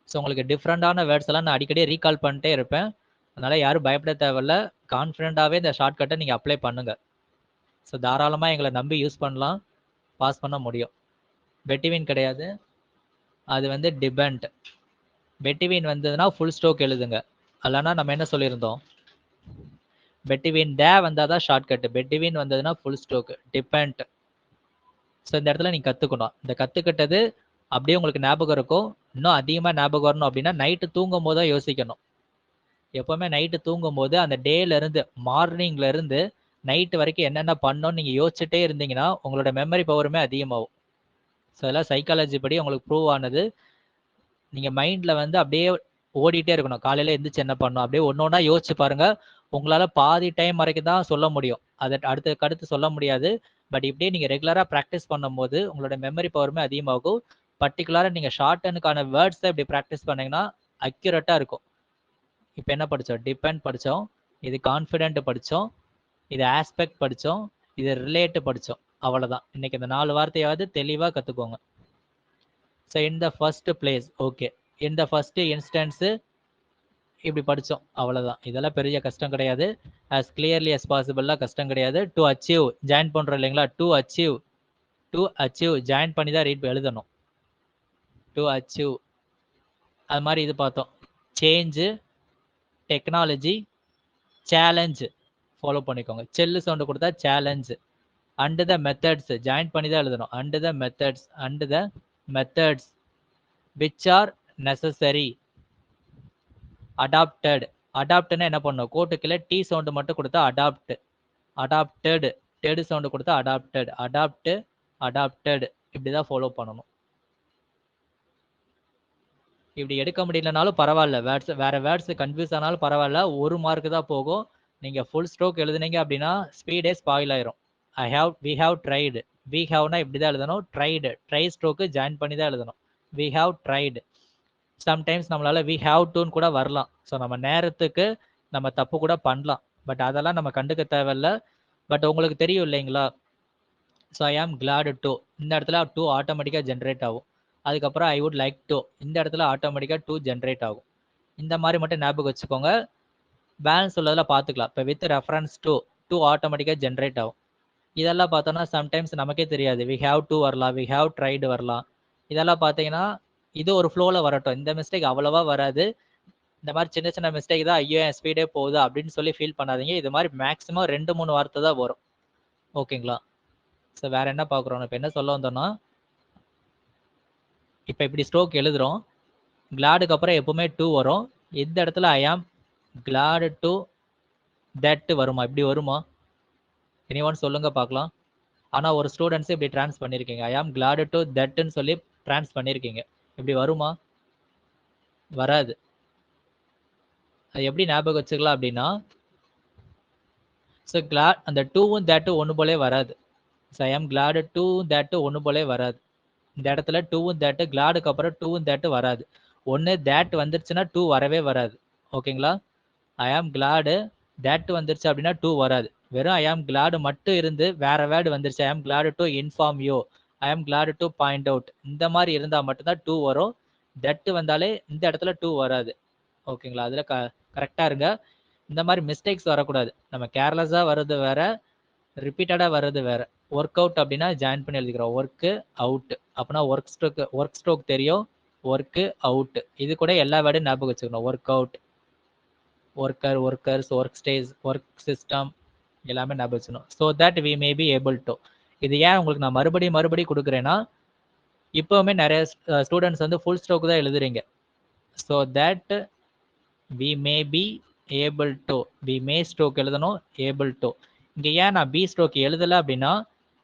ஸோ உங்களுக்கு டிஃப்ரெண்டான வேர்ட்ஸ் எல்லாம் நான் அடிக்கடி ரீகால் பண்ணிட்டே இருப்பேன். அதனால் யாரும் பயப்பட தேவையில்ல. கான்ஃபிடென்ட்டாகவே இந்த ஷார்ட்கட்டை நீங்கள் அப்ளை பண்ணுங்கள். ஸோ தாராளமாக எங்களை நம்பி யூஸ் பண்ணலாம், பாஸ் பண்ண முடியும். பெட்டிவின் கிடையாது, அது வந்து டிபெண்ட். பெட்டிவின் வந்ததுன்னா ஃபுல் ஸ்ட்ரோக் எழுதுங்க. இல்லைனா நம்ம என்ன சொல்லியிருந்தோம்? பெட்டிவின் டே வந்தால் தான் ஷார்ட்கட்டு. பெட்டிவின் வந்ததுன்னா ஃபுல் ஸ்ட்ரோக்கு. டிபெண்ட். ஸோ இந்த இடத்துல நீங்கள் கற்றுக்கணும். இந்த கற்றுக்கிட்டது அப்படியே உங்களுக்கு ஞாபகம் இருக்கும். இன்னும் அதிகமாக ஞாபகம் வரணும் அப்படின்னா நைட்டு தூங்கும் போது தான் யோசிக்கணும். எப்போவுமே நைட்டு தூங்கும் போது அந்த டேலேருந்து மார்னிங்லேருந்து நைட்டு வரைக்கும் என்னென்ன பண்ணோன்னு நீங்கள் யோசிச்சுட்டே இருந்தீங்கன்னா உங்களோட மெமரி பவருமே அதிகமாகும். ஸோ அதெல்லாம் சைக்காலஜி படி உங்களுக்கு ப்ரூவ் ஆனது. நீங்கள் மைண்டில் வந்து அப்படியே ஓடிட்டே இருக்கணும். காலையில் எந்திரிச்சு என்ன பண்ணணும் அப்படியே ஒன்று ஒன்றா யோசிச்சு பாருங்கள். உங்களால் பாதி டைம் வரைக்கும் தான் சொல்ல முடியும். அதை அடுத்து சொல்ல முடியாது. பட் இப்படியே நீங்கள் ரெகுலராக ப்ராக்டிஸ் பண்ணும்போது உங்களோட மெமரி பவருமே அதிகமாகும். பர்டிகுலராக நீங்கள் ஷார்ட்டனுக்கான வேர்ட்ஸை இப்படி ப்ராக்டிஸ் பண்ணிங்கன்னா அக்யூரேட்டாக இருக்கும். இப்போ என்ன படித்தோம்? டிபெண்ட் படித்தோம், இது கான்ஃபிடென்ட் படித்தோம், இது ஆஸ்பெக்ட் படித்தோம், இது ரிலேட்டு படித்தோம். அவ்வளோதான். இன்றைக்கி இந்த 4 வார்த்தையாவது தெளிவாக கற்றுக்கோங்க. So in the first place, okay, in the first instance இப்படி படித்தோம். அவ்வளோதான். இதெல்லாம் பெரிய கஷ்டம் கிடையாது. as clearly as possible கஷ்டம் கிடையாது. டு அச்சீவ் ஜாயின் பண்ணுறோம் இல்லைங்களா? டு அச்சீவ் ஜாயின் பண்ணி தான் ரீட் எழுதணும். டு அச்சீவ் அது மாதிரி இது பார்த்தோம். சேஞ்சு, டெக்னாலஜி, சேலஞ்சு ஃபாலோ பண்ணிக்கோங்க. செல்லு சவுண்டு கொடுத்தா challenge. And the methods join பண்ணி தான் எழுதணும். And the methods which are necessary. அடாப்ட்னா என்ன பண்ணும்? கோட்டுக்குள்ள டி சவுண்டு மட்டும் கொடுத்தா அடாப்டடு டெடு சவுண்டு கொடுத்தா அடாப்டட் இப்படிதான் ஃபாலோ பண்ணணும். இப்படி எடுக்க முடியலனாலும் பரவாயில்ல. வேற வேர்ட்ஸ் கன்ஃபியூஸ் ஆனாலும் பரவாயில்ல. 1 மார்க் தான் போகும். நீங்க ஃபுல் ஸ்ட்ரோக் எழுதுனீங்க அப்படின்னா ஸ்பீடே ஸ்பாயில் ஆயிரும். We have tried. வி ஹாவ்னா இப்படி தான் எழுதணும். ட்ரை ஸ்ட்ரோக்கு ஜாயின் பண்ணி தான் எழுதணும். We have tried. சம்டைம்ஸ் நம்மளால வி ஹாவ் டூன்னு கூட வரலாம். ஸோ நம்ம நேரத்துக்கு நம்ம தப்பு கூட பண்ணலாம். பட் அதெல்லாம் நம்ம கண்டுக்க தேவையில்ல. பட் உங்களுக்கு தெரியும் இல்லைங்களா? ஸோ ஐ ஆம் கிளாட் டு, இந்த இடத்துல 2 ஆட்டோமேட்டிக்காக ஜென்ரேட் ஆகும். அதுக்கப்புறம் ஐ வுட் லைக் டு, இந்த இடத்துல ஆட்டோமேட்டிக்காக 2 ஜென்ரேட் ஆகும். இந்த மாதிரி மட்டும் ஞாபகம் வச்சுக்கோங்க. பேலன்ஸ் உள்ளதில் பார்த்துக்கலாம். இப்போ வித் ரெஃபரன்ஸ் டு 2 ஆட்டோமேட்டிக்காக ஜென்ரேட் ஆகும். இதெல்லாம் பார்த்தோன்னா சம்டைம்ஸ் நமக்கே தெரியாது. வி ஹாவ் டு வரலாம், வி ஹாவ் ட்ரைடு வரலாம். இதெல்லாம் பார்த்தீங்கன்னா இது ஒரு ஃப்ளோவில் வரட்டும். இந்த மிஸ்டேக் அவ்வளோவா வராது. இந்த மாதிரி சின்ன சின்ன மிஸ்டேக் தான் ஐயோ என் ஸ்பீடே போகுது அப்படின்னு சொல்லி ஃபீல் பண்ணாதீங்க. இது மாதிரி மேக்ஸிமம் 2-3 வார்த்தை தான் வரும். ஓகேங்களா? ஸோ வேற என்ன பார்க்குறோம்? இப்போ என்ன சொல்ல வந்தோம்னா, இப்போ இப்படி ஸ்ட்ரோக் எழுதுறோம். கிளாடுக்கு அப்புறம் எப்பவுமே 2 வரும். இந்த இடத்துல ஐ ஆம் கிளாடு டு தட் வருமா? இப்படி வருமா? எனிஒன் சொல்லுங்க பார்க்கலாம். ஆனால் ஒரு ஸ்டூடெண்ட்ஸ் இப்படி ட்ரான்ஸ் பண்ணியிருக்கீங்க. ஐ ஆம் கிளாடு டு தட்னு சொல்லி ட்ரான்ஸ் பண்ணியிருக்கீங்க. இப்படி வருமா? வராது. அது எப்படி ஞாபகம் வச்சுக்கலாம் அப்படின்னா, ஸோ அந்த 2வும் தட்டும் ஒன்று போலே வராது. ஸோ ஐ ஆம் கிளாடு டு தட் ஒன்று போலே வராது. இந்த இடத்துல 2வும் தட்டு, கிளாடுக்கு அப்புறம் 2வும் தட்டு வராது. ஒன்று தேட் வந்துருச்சுன்னா 2 வரவே வராது. ஓகேங்களா? ஐ ஆம் கிளாடு தேட் வந்துருச்சு அப்படின்னா 2 வராது. வெறும் ஐ ஆம் கிளாடு மட்டும் இருந்து வேற வேர்டு வந்துருச்சு. ஐ ஆம் கிளாடு டு இன்ஃபார்ம் யூ, ஐ ஆம் கிளாடு டு பாயிண்ட் அவுட், இந்த மாதிரி இருந்தால் மட்டும்தான் 2 வரும். தட்டு வந்தாலே இந்த இடத்துல 2 வராது. ஓகேங்களா? அதில் கரெக்டாக இருங்க. இந்த மாதிரி மிஸ்டேக்ஸ் வரக்கூடாது. நம்ம கேர்லெஸ்ஸாக வர்றது வேற, ரிப்பீட்டடாக வர்றது வேற. ஒர்க் அவுட் அப்படின்னா ஜாயின் பண்ணி எழுதிக்கிறோம். ஒர்க்கு அவுட் அப்படின்னா ஒர்க் ஸ்ட்ரோக் தெரியும். Work out. இது கூட எல்லா வேர்டும் ஞாபகம் வச்சுக்கணும். Work out, worker, workers, work stage, work system எல்லாமே ஞாபகம் வச்சுக்கணும். So that we may be able to. இது ஏன் உங்களுக்கு நான் மறுபடியும் கொடுக்குறேன்னா, இப்போவுமே நிறைய ஸ்டூடெண்ட்ஸ் வந்து ஃபுல் ஸ்ட்ரோக் தான் எழுதுறீங்க. So that we may be able to. We may stroke எழுதணும், ஏபிள் டு. இங்கே ஏன் நான் பி ஸ்ட்ரோக் எழுதலை அப்படின்னா,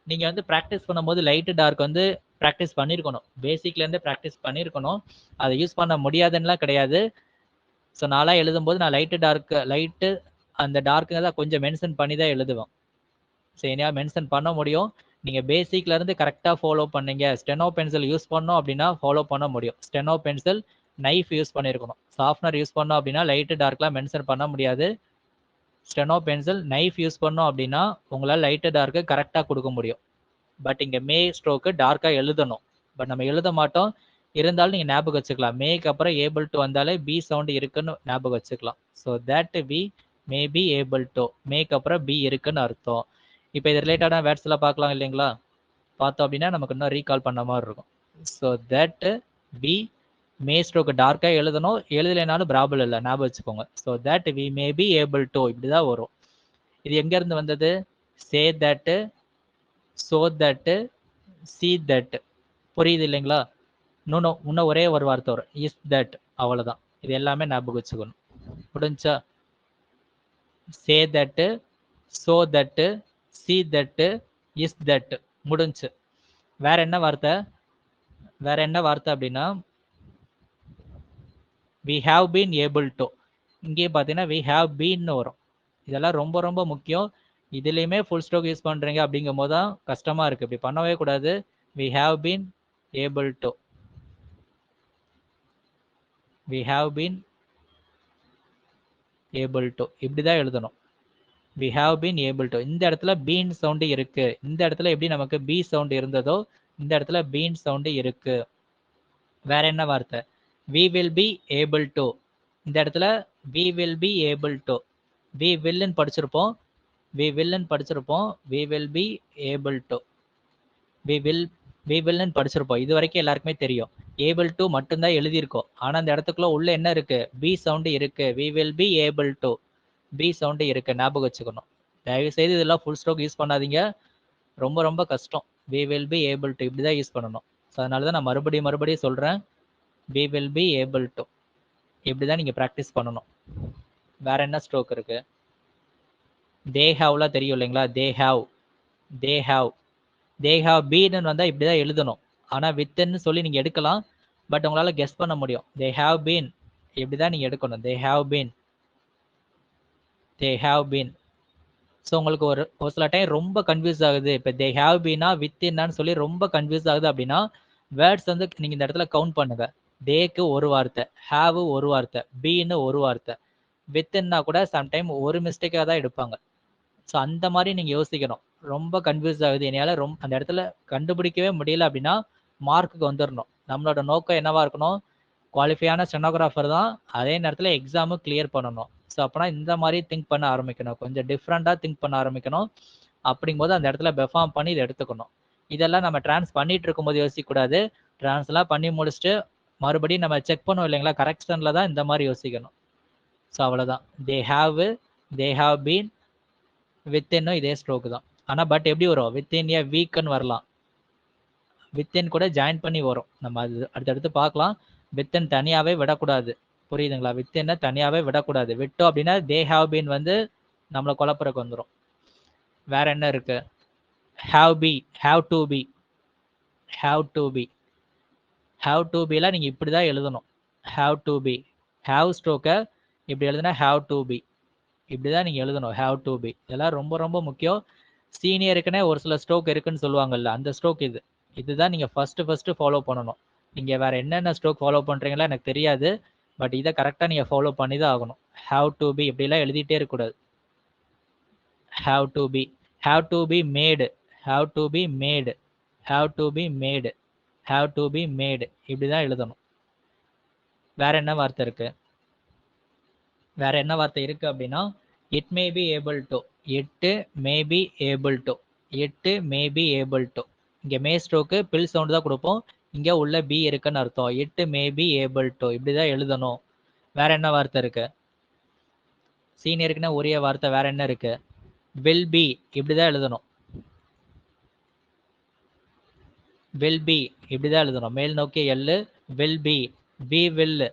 நீங்கள் வந்து ப்ராக்டிஸ் பண்ணும்போது லைட்டு டார்க் வந்து ப்ராக்டிஸ் பண்ணியிருக்கணும். பேசிக்லேருந்து ப்ராக்டிஸ் பண்ணியிருக்கணும். அதை யூஸ் பண்ண முடியாதுன்னெலாம் கிடையாது. ஸோ நான்லாம் எழுதும்போது நான் லைட்டு அந்த டார்க்குங்க தான் கொஞ்சம் மென்ஷன் பண்ணி தான் எழுதுவேன். ஸோ என்னையா மென்ஷன் பண்ண முடியும். நீங்கள் பேசிக்லேருந்து கரெக்டாக ஃபாலோ பண்ணீங்க. ஸ்டெனோ பென்சில் யூஸ் பண்ணோம் அப்படின்னா ஃபாலோ பண்ண முடியும். ஸ்டெனோ பென்சில் நைஃப் யூஸ் பண்ணியிருக்கணும். சாஃப்ட்னர் யூஸ் பண்ணோம் அப்படின்னா லைட்டு டார்க்லாம் மென்ஷன் பண்ண முடியாது. ஸ்டெனோ பென்சில் நைஃப் யூஸ் பண்ணோம் அப்படின்னா உங்களால் லைட்டு டார்க்கு கரெக்டாக கொடுக்க முடியும். பட் இங்கே மே ஸ்ட்ரோக்கு டார்க்காக எழுதணும். பட் நம்ம எழுத மாட்டோம். இருந்தாலும் நீங்கள் ஞாபகம் வச்சுக்கலாம். மேக்கு அப்புறம் ஏபிள் டு வந்தாலே பி சவுண்டு இருக்குன்னு ஞாபகம் வச்சுக்கலாம். So that we may be able to. Make அப்புறம் பி இருக்குன்னு அர்த்தம். இப்போ இது ரிலேட்டடான வேர்ட்ஸ் எல்லாம் பார்க்கலாம் இல்லைங்களா? பார்த்தோம் அப்படின்னா நமக்கு இன்னும் ரீகால் பண்ண மாதிரி இருக்கும். So that we may stroke டார்க்காக எழுதணும். எழுதலைனாலும் ப்ராப்ளம் இல்லை, ஞாபகம் வச்சுக்கோங்க. So that we may be able to இப்படி தான் வரும். இது எங்கேருந்து வந்தது? சே தட்டு, ஸோ தட்டு, சி தட். புரியுது இல்லைங்களா? இன்னும் ஒரே ஒரு வார்த்தை வரும், இஸ் தட். அவ்வளோதான். இது எல்லாமே ஞாபகம் வச்சுக்கணும். முடிஞ்சா? சே தட்டு, ஸோ தட்டு, சி தட்டு, இஸ் தட். முடிஞ்சு. வேற என்ன வார்த்தை? வேற என்ன வார்த்தை அப்படின்னா, we have been able to. இங்கேயே பார்த்தீங்கன்னா வி ஹாவ் பீன்னு வரும். இதெல்லாம் ரொம்ப ரொம்ப முக்கியம். இதுலேயுமே ஃபுல் ஸ்ட்ரோக் யூஸ் பண்ணுறீங்க அப்படிங்கும் போது தான் கஷ்டமாக இருக்குது. இப்படி பண்ணவே கூடாது. We have been able to. We have been able to இப்படி தான் எழுதணும். We have been able to. இந்த இடத்துல பீன் சவுண்டு இருக்கு. இந்த இடத்துல எப்படி நமக்கு பி சவுண்டு இருந்ததோ இந்த இடத்துல பீன் சவுண்டு இருக்கு. வேற என்ன வார்த்தை? We will be able to. இந்த இடத்துல we will be able to. We வில்லுன்னு படிச்சிருப்போம். வி வில்லுன்னு படிச்சிருப்போம். We will be able to. We வில்லுன்னு படிச்சிருப்போம். இது வரைக்கும் எல்லாருக்குமே தெரியும். ஏபிள் டு மட்டும்தான் எழுதியிருக்கோம். ஆனால் அந்த இடத்துக்குள்ள உள்ள என்ன இருக்கு? பி சவுண்டு இருக்கு. We will be able to. B sound இருக்கு, ஞாபகம் வச்சுக்கணும். தயவு செய்து இதெல்லாம் ஃபுல் ஸ்ட்ரோக் யூஸ் பண்ணாதீங்க. ரொம்ப ரொம்ப கஷ்டம். We will be able to இப்படி தான் யூஸ் பண்ணணும். ஸோ அதனால தான் நான் மறுபடியும் சொல்கிறேன். We will be able to இப்படி தான் நீங்கள் ப்ராக்டிஸ் பண்ணணும். வேற என்ன ஸ்ட்ரோக் இருக்கு? தே ஹாவ்லாம் தெரியும் இல்லைங்களா? They have, they have, they have பீன்னு வந்தால் இப்படி தான் எழுதணும். ஆனால் வித்துன்னு சொல்லி நீங்கள் எடுக்கலாம். பட் உங்களால் கெஸ் பண்ண முடியும். தே ஹாவ் பீன் இப்படி தான் நீங்கள் எடுக்கணும். They have been, they have been. So உங்களுக்கு ஒரு சில டைம் ரொம்ப கன்ஃபியூஸ் ஆகுது. இப்போ தே ஹாவ் பீனா வித் என்னான்னு சொல்லி ரொம்ப கன்ஃபியூஸ் ஆகுது அப்படின்னா வேர்ட்ஸ் வந்து நீங்கள் இந்த இடத்துல கவுண்ட் பண்ணுங்க. தேக்கு ஒரு வார்த்தை, ஹாவு ஒரு வார்த்தை, பீன்னு ஒரு வார்த்தை, வித்துன்னா கூட சம்டைம் ஒரு மிஸ்டேக்காக தான் எடுப்பாங்க. ஸோ அந்த மாதிரி நீங்கள் யோசிக்கணும். ரொம்ப கன்ஃபியூஸ் ஆகுது என்னால் அந்த இடத்துல கண்டுபிடிக்கவே முடியல அப்படின்னா மார்க்குக்கு வந்துடணும். நம்மளோட நோக்கம் என்னவா இருக்கணும்? குவாலிஃபையான ஸ்டெனோகிராஃபர் தான், அதே நேரத்தில் எக்ஸாமும் கிளியர் பண்ணணும். ஸோ அப்போனா இந்த மாதிரி திங்க் பண்ண ஆரம்பிக்கணும். கொஞ்சம் டிஃப்ரெண்ட்டாக திங்க் பண்ண ஆரம்பிக்கணும். அப்படிங்கும்போது அந்த இடத்துல பெர்ஃபார்ம் பண்ணி இதை எடுத்துக்கணும். இதெல்லாம் நம்ம ட்ரான்ஸ் பண்ணிட்டு இருக்கும்போது யோசிக்கக்கூடாது. ட்ரான்ஸ்லாம் பண்ணி முடிச்சுட்டு மறுபடியும் நம்ம செக் பண்ணுவோம் இல்லைங்களா? கரெக்ஷனில் தான் இந்த மாதிரி யோசிக்கணும். ஸோ அவ்வளோதான். தே ஹாவ் பீன் வித்தின்னும் இதே ஸ்ட்ரோக்கு தான். ஆனால் பட் எப்படி வரும்? வித்தின் ஏ வீக்குன்னு வரலாம். வித்தின் கூட ஜாயின் பண்ணி வரும். நம்ம அது அடுத்தடுத்து பார்க்கலாம். வித்தின் தனியாகவே விடக்கூடாது. புரியுதுங்களா? வித்தின்னை தனியாகவே விடக்கூடாது. விட்டோம் அப்படின்னா தே ஹாவ் பீன் வந்து நம்மளை குழப்பறக்கு வந்துடும். வேற என்ன இருக்கு? Have be, have to be, have to be. Have to பிலாம் நீங்கள் இப்படி தான் எழுதணும். ஹாவ் டு பி, ஹாவ் ஸ்ட்ரோக்கை இப்படி எழுதுனா ஹாவ் டு பி இப்படி தான் நீங்கள் எழுதணும். Have to be. இதெல்லாம் ரொம்ப ரொம்ப முக்கியம். சீனியருக்குன்னே ஒரு சில ஸ்ட்ரோக் இருக்குன்னு சொல்லுவாங்கல்ல, அந்த ஸ்ட்ரோக் இதுதான் நீங்கள் ஃபஸ்ட்டு ஃபாலோ பண்ணணும். நீங்கள் வேறு என்னென்ன ஸ்ட்ரோக் ஃபாலோ பண்ணுறீங்களா எனக்கு தெரியாது. பட் இதை கரெக்டாக நீங்கள் ஃபாலோ பண்ணி தான் ஆகணும். ஹாவ் டு பி இப்படிலாம் எழுதிட்டே இருக்கக்கூடாது. Have to be, have to be made, have to be made, have to be made, have to be made இப்படி தான் எழுதணும். வேற என்ன வார்த்தை இருக்கு? வேற என்ன வார்த்தை இருக்கு அப்படின்னா it may be able to. இட்டு மே பி ஏபிள் டு, இட்டு மே பி ஏபிள் டு. இங்கே மே ஸ்ட்ரோக்கு பில் சவுண்டு தான் கொடுப்போம். இங்க உள்ள பி இருக்குன்னு அர்த்தம். It may be able to இப்படிதான் எழுதணும். வேற என்ன வார்த்தை இருக்கு? சீனியருக்குன்னா ஒரே வார்த்தை வேற என்ன இருக்கு? வில் பி இப்படிதான் எழுதணும். வில் பி இப்படிதான் எழுதணும். மேல் நோக்கி எல்லு வில் பி வில்.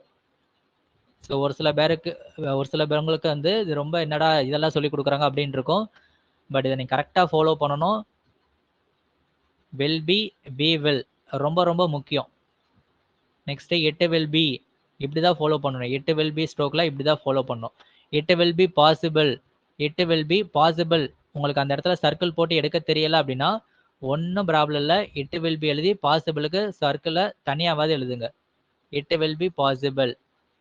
ஸோ ஒரு சில பேருக்கு வந்து இது ரொம்ப என்னடா இதெல்லாம் சொல்லி கொடுக்குறாங்க அப்படின்னு இருக்கும். பட் இதை நீங்க கரெக்டா ஃபாலோ பண்ணணும். வில் பி வில் ரொம்ப ரொம்ப முக்கியம். நெக்ஸ்ட் இட் வில் பி இப்படிதான் ஃபாலோ பண்ணணும். இட் வில் பி ஸ்ட்ரோக்ல இப்படிதான் ஃபாலோ பண்ணணும். It will be possible. It will be possible. உங்களுக்கு அந்த இடத்துல சர்க்கிள் போட்டு எடுக்க தெரியல அப்படின்னா ஒன்றும் ப்ராப்ளம் இல்லை. இட் வில் பி எழுதி பாசிபிளுக்கு சர்க்கிளை தனியாவது எழுதுங்க. It will be possible.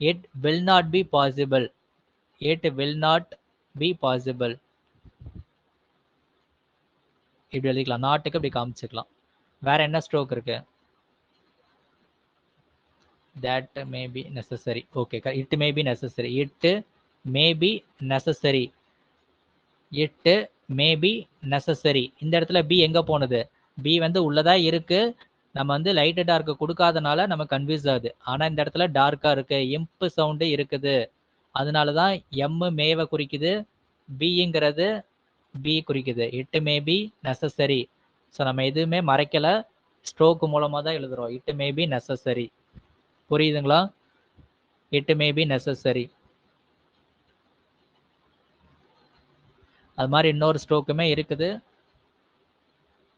It will not be possible. It will not be possible. இப்படி எழுதிக்கலாம். நாட்டுக்கு இப்படி காமிச்சுக்கலாம். வேற என்ன ஸ்ட்ரோக் இருக்கு? that may be necessary. okay, it may be necessary. it may be necessary. it may be necessary. இந்த இடத்துல B எங்க போனது? பி வந்து உள்ளதா இருக்கு. நம்ம வந்து லைட் டார்க் கொடுக்காதனால நம்ம கன்ஃபியூஸ் ஆகுது. ஆனா இந்த இடத்துல டார்க்கா இருக்கு. இம்ப் சவுண்டு இருக்குது. அதனாலதான் எம் மேவை குறிக்குது. பிங்கிறது பி குறிக்குது. It may be necessary. So நம்ம எதுவுமே மறைக்கல. ஸ்ட்ரோக் மூலமா தான் எழுதுறோம். It may be necessary. புரியுதுங்களா? It may be necessary. அது மாதிரி இன்னொரு ஸ்ட்ரோக்குமே இருக்குது.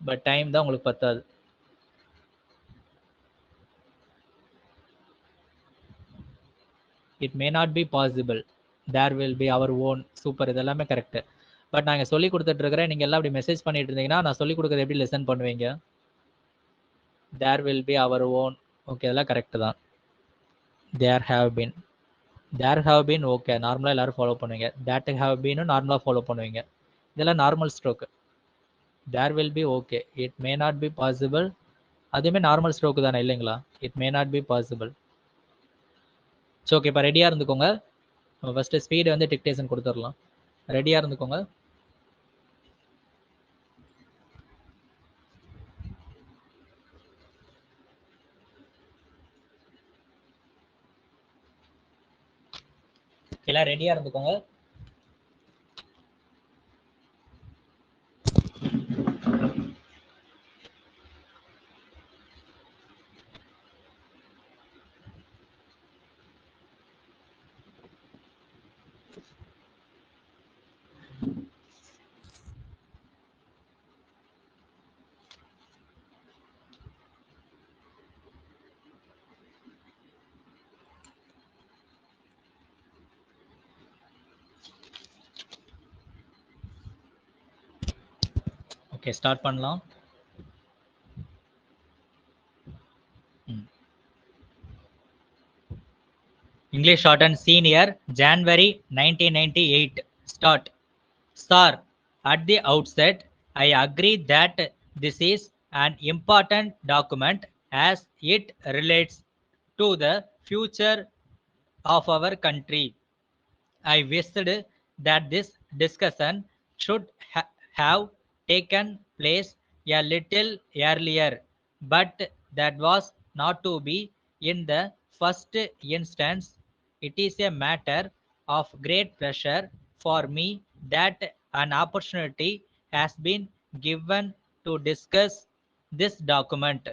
பட் டைம் தான் உங்களுக்கு பத்தாது. It may not be possible. There will be our own. Super, இதெல்லாமே கரெக்ட். பட் நாங்கள் சொல்லி கொடுத்துட்டு இருக்கிறேன். நீங்கள் எல்லாம் அப்படி மெசேஜ் பண்ணிட்டு இருந்தீங்கன்னா நான் சொல்லி கொடுக்குறது எப்படி லெசன் பண்ணுவீங்க? There will be our own. Okay, இதெல்லாம் கரெக்ட் தான். There have been. There have been okay, நார்மலாக எல்லாரும் ஃபாலோ பண்ணுவீங்க. தேட் ஹேவ் பீனும் நார்மலாக ஃபாலோ பண்ணுவீங்க. இதெல்லாம் normal stroke. There will be okay. It may not be possible. அதுவுமே நார்மல் ஸ்ட்ரோக்கு தானே இல்லைங்களா? It may not be possible. So okay, இப்போ ரெடியாக இருந்துக்கோங்க. நம்ம ஃபஸ்ட்டு ஸ்பீடு வந்து டிக்டேஷன் கொடுத்துடலாம். ரெடியாக இருந்துக்கோங்க. எல்லாம் ரெடியாக இருந்துக்கோங்க. ஓகே, ஸ்டார்ட் பண்ணலாம். English Shorthand Senior, January 1998. Start. Sir, at the outset, I agree that this is an important document as it relates to the future of our country. I wished that this discussion should have taken place a little earlier, but that was not to be. In the first instance, it is a matter of great pleasure for me that an opportunity has been given to discuss this document.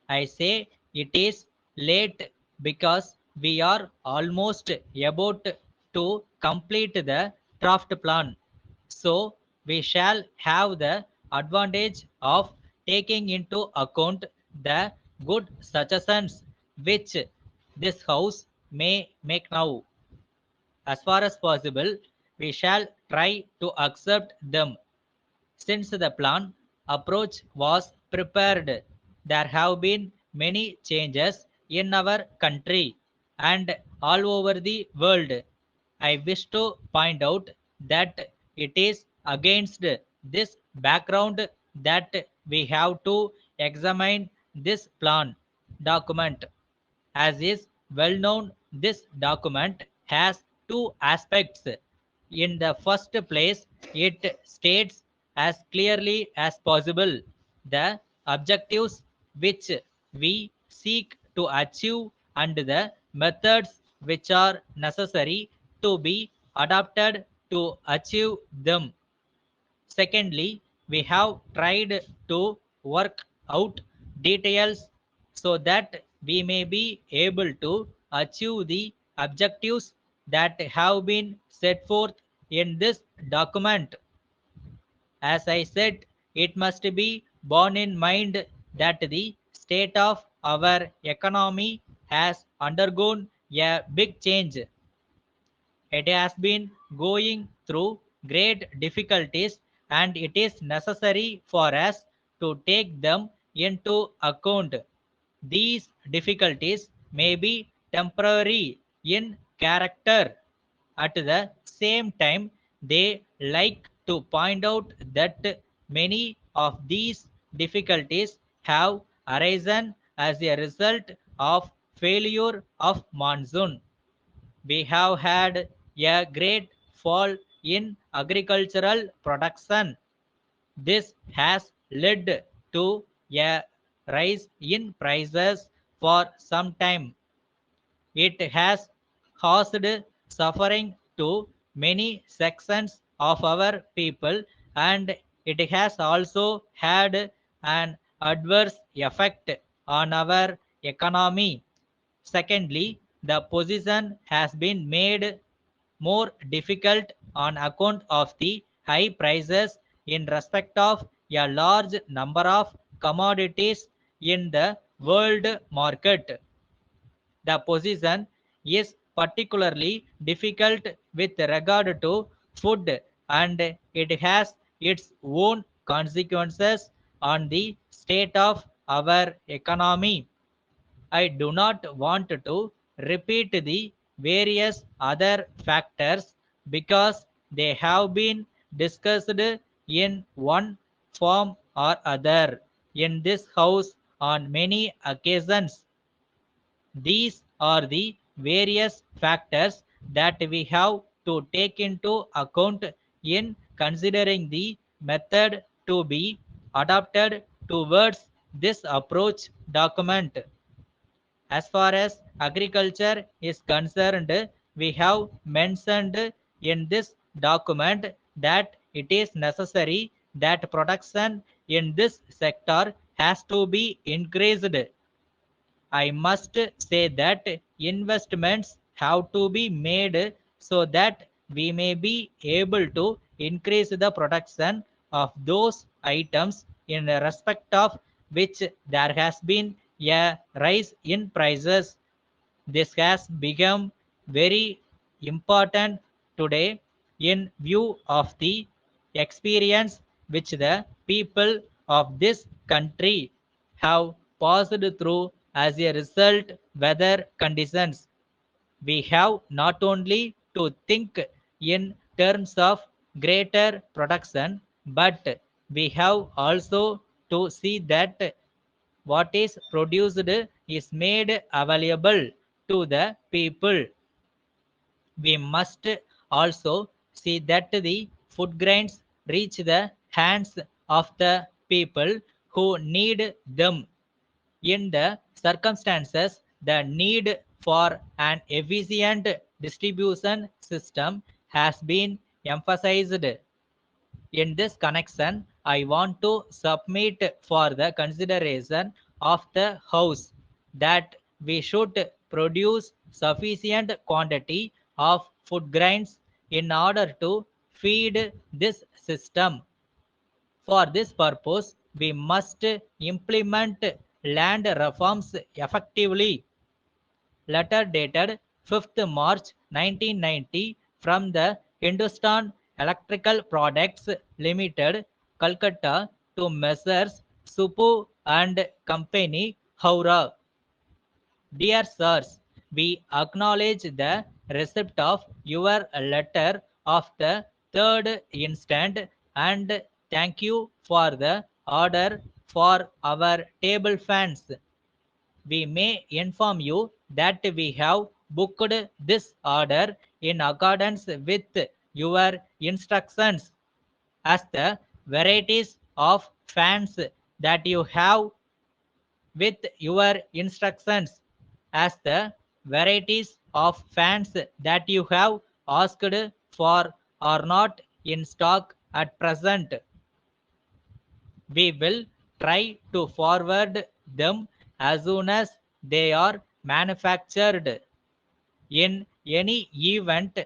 I say it is late because we are almost about to complete the draft plan. So we shall have the advantage of taking into account the good suggestions which this house may make now. As far as possible, we shall try to accept them. Since the plan approach was prepared, there have been many changes in our country and all over the world. I wish to point out that it is against this background that we have to examine this plan document. As is well known, this document has two aspects. In the first place, it states as clearly as possible the objectives which we seek to achieve and the methods which are necessary to be adopted to achieve them. Secondly, we have tried to work out details so that we may be able to achieve the objectives that have been set forth in this document. As I said, it must be borne in mind that the state of our economy has undergone a big change. It has been going through great difficulties, and it is necessary for us to take them into account. These difficulties may be temporary in character. At the same time, they like to point out that many of these difficulties have arisen as a result of failure of monsoon. We have had a great fall in agricultural production. This has led to a rise in prices for some time. It has caused suffering to many sections of our people, and it has also had an adverse effect on our economy. Secondly, the position has been made more difficult on account of the high prices in respect of a large number of commodities in the world market. The position is particularly difficult with regard to food, and it has its own consequences on the state of our economy. I do not want to repeat the various other factors because they have been discussed in one form or other in this house on many occasions. These are the various factors that we have to take into account in considering the method to be adopted towards this approach document. As far as agriculture is concerned, we have mentioned in this document that it is necessary that production in this sector has to be increased. I must say that investments have to be made so that we may be able to increase the production of those items in respect of which there has been a rise in prices. This has become very important today in view of the experience which the people of this country have passed through as a result weather conditions. We have not only to think in terms of greater production, but we have also to see that what is produced is made available to the people. We must also see that the food grains reach the hands of the people who need them. In the circumstances, the need for an efficient distribution system has been emphasized. In this connection, I want to submit for the consideration of the House that we should produce sufficient quantity of food grains in order to feed this system. For this purpose, we must implement land reforms effectively. Letter dated 5th March 1990 from the Hindustan Electrical Products Limited, Calcutta to Messrs. Suppu and Company, Howrah. Dear sirs, we acknowledge the receipt of your letter of the 3rd instant and thank you for the order for our table fans. We may inform you that we have booked this order in accordance with your instructions, as the varieties of fans that you have with your instructions as the varieties of fans that you have asked for are not in stock at present. We will try to forward them as soon as they are manufactured. In any event,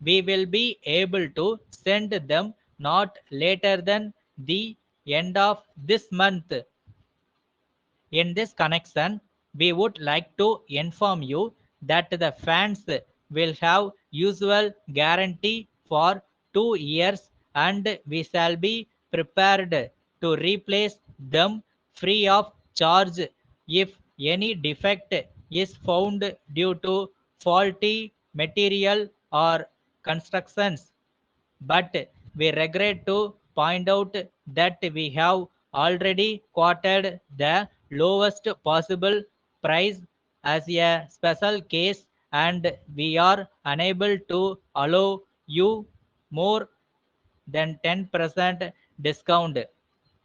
we will be able to send them not later than the end of this month. In this connection, we would like to inform you that the fans will have usual guarantee for 2 years, and we shall be prepared to replace them free of charge if any defect is found due to faulty material or constructions. But we regret to point out that we have already quoted the lowest possible price as a special case, and we are unable to allow you more than 10% discount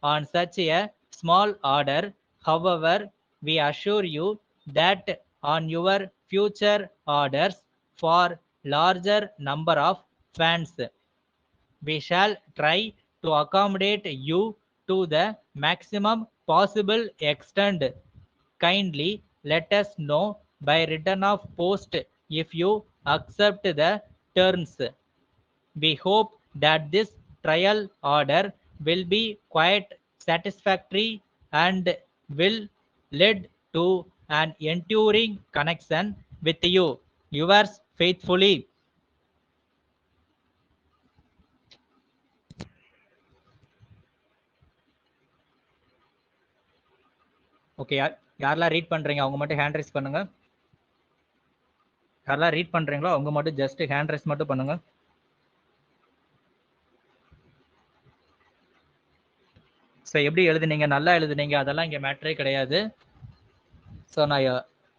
on such a small order. However, we assure you that on your future orders for larger number of fans, we shall try to accommodate you to the maximum possible extent. Kindly let us know by return of post if you accept the terms. We hope that this trial order will be quite satisfactory and will lead to an enduring connection with you. Yours faithfully. Okay, யாரெல்லாம் read பண்றீங்க அவங்க மட்டும் hand rice பண்ணுங்க. யாரெல்லாம் read பண்றீங்களோ அவங்க மட்டும் just hand rice மட்டும் பண்ணுங்க. ஸோ எப்படி எழுதுனீங்க, நல்லா எழுதுனீங்க, அதெல்லாம் இங்கே மேட்ரே கிடையாது. ஸோ நான்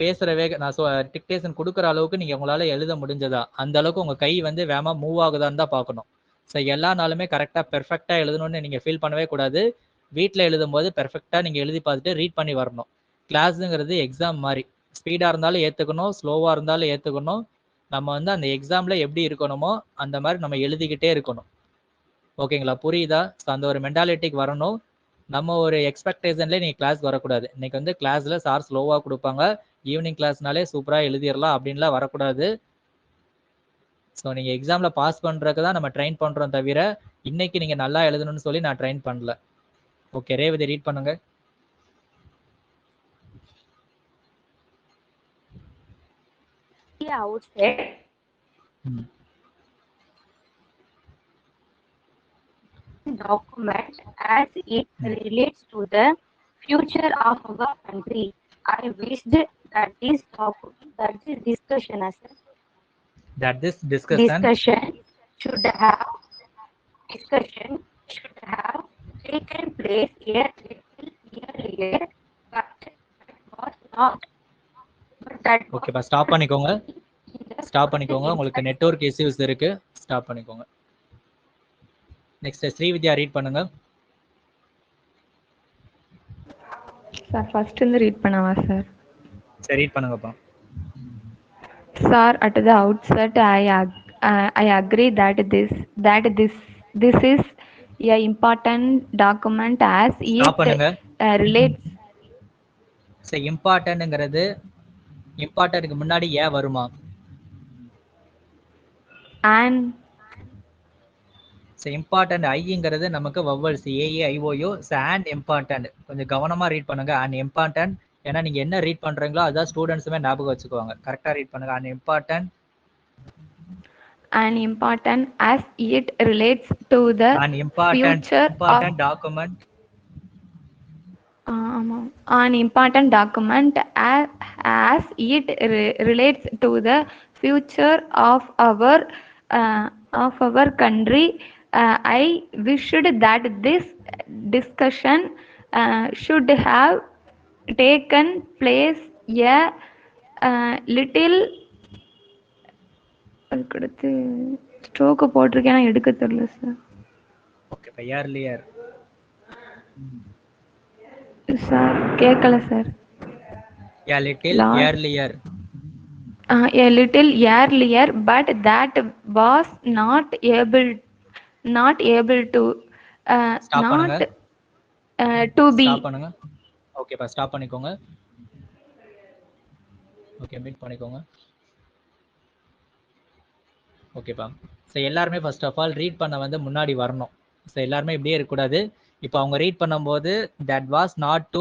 பேசுகிறவே நான் டிக்டேஷன் கொடுக்குற அளவுக்கு நீங்கள் உங்களால் எழுத முடிஞ்சதா, அந்த அளவுக்கு உங்கள் கை வந்து வேகமாக மூவ் ஆகுதான்னு தான் பார்க்கணும். ஸோ எல்லா நாளுமே கரெக்டாக பெர்ஃபெக்டாக எழுதணும்னு நீங்கள் ஃபீல் பண்ணவே கூடாது. வீட்டில் எழுதும்போது பெர்ஃபெக்டாக நீங்கள் எழுதி பார்த்துட்டு ரீட் பண்ணி வரணும். கிளாஸுங்கிறது எக்ஸாம் மாதிரி, ஸ்பீடாக இருந்தாலும் ஏற்றுக்கணும், ஸ்லோவாக இருந்தாலும் ஏற்றுக்கணும். நம்ம வந்து அந்த எக்ஸாமில் எப்படி இருக்கணுமோ அந்த மாதிரி நம்ம எழுதிக்கிட்டே இருக்கணும். ஓகேங்களா, புரியுதா? ஸோ அந்த ஒரு மென்டாலிட்டிக்கு வரணும். நம்ம ஒரு எக்ஸ்பெக்டேஷன்லேயே நீங்கள் கிளாஸ்க்கு வரக்கூடாது. இன்னைக்கு வந்து கிளாஸில் சார் ஸ்லோவாக கொடுப்பாங்க, ஈவினிங் கிளாஸ்னாலே சூப்பராக எழுதிடலாம் அப்படின்லாம் வரக்கூடாது. ஸோ நீங்கள் எக்ஸாமில் பாஸ் பண்ணுறதுக்கு தான் நம்ம ட்ரெயின் பண்ணுறோம் தவிர இன்னைக்கு நீங்கள் நல்லா எழுதணும்னு சொல்லி நான் ட்ரெயின் பண்ணல. ஓகே, ரேவதி ரீட் பண்ணுங்க. Outset document as it relates to the future of our country. I wished that this discussion should have taken place a little earlier, but that was not. ஓகேப்பா, ஸ்டாப் பண்ணிக்கோங்க. உங்களுக்கு network issues இருக்கு, stop பண்ணிக்கோங்க. Next Srividya read பண்ணுங்க. Sir first இருந்து read பண்ணவா sir? சரி, read பண்ணுங்கப்பா. Sir, at the outset I agree that this is a important document as it relates. சரி, இம்பார்ட்டன்ட்ங்கிறது இம்பார்ட்டன்ட்க்கு முன்னாடி ஏன் வருமா? and ஸோ இம்பார்ட்டன்ட் ஐங்கிறது நமக்கு வவல்ஸ் ஏஏஐஓயோ. ஸோ அண்ட் இம்பார்ட்டன்ட் கொஞ்சம் கவனமாக ரீட் பண்ணுங்க. அண்ட் இம்பார்ட்டன்ட், ஏன்னா நீங்கள் என்ன ரீட் பண்ணுறீங்களோ அதான் ஸ்டூடெண்ட்ஸுமே ஞாபகம் வச்சுக்குவாங்க. கரெக்டாக ரீட் பண்ணுங்க. And important as it relates to the future document. An important document as it relates to the future of our country. I wished that this discussion should have taken place a little. அதுக்கடுத்து stroke போட்டிருக்கேன், ஆனால் எடுக்க தெரியல sir. Okay, earlier. Sir கேட்கல sir. A little Last earlier. a little earlier, but that was not able to stop not பண்ணுங்க, to be. Stop பண்ணுங்க. ஓகேப்பா, stop பண்ணிக்கோங்க. ஓகே, மீட் பண்ணிக்கோங்க. ஓகேப்பா. ஸோ எல்லாருமே ஃபர்ஸ்ட் ஆஃப் ஆல் ரீட் பண்ண வந்து முன்னாடி வரணும். ஸோ எல்லாருமே இப்படியே இருக்கக்கூடாது. இப்போ அவங்க ரீட் பண்ணும்போது தட் வாஸ் நாட்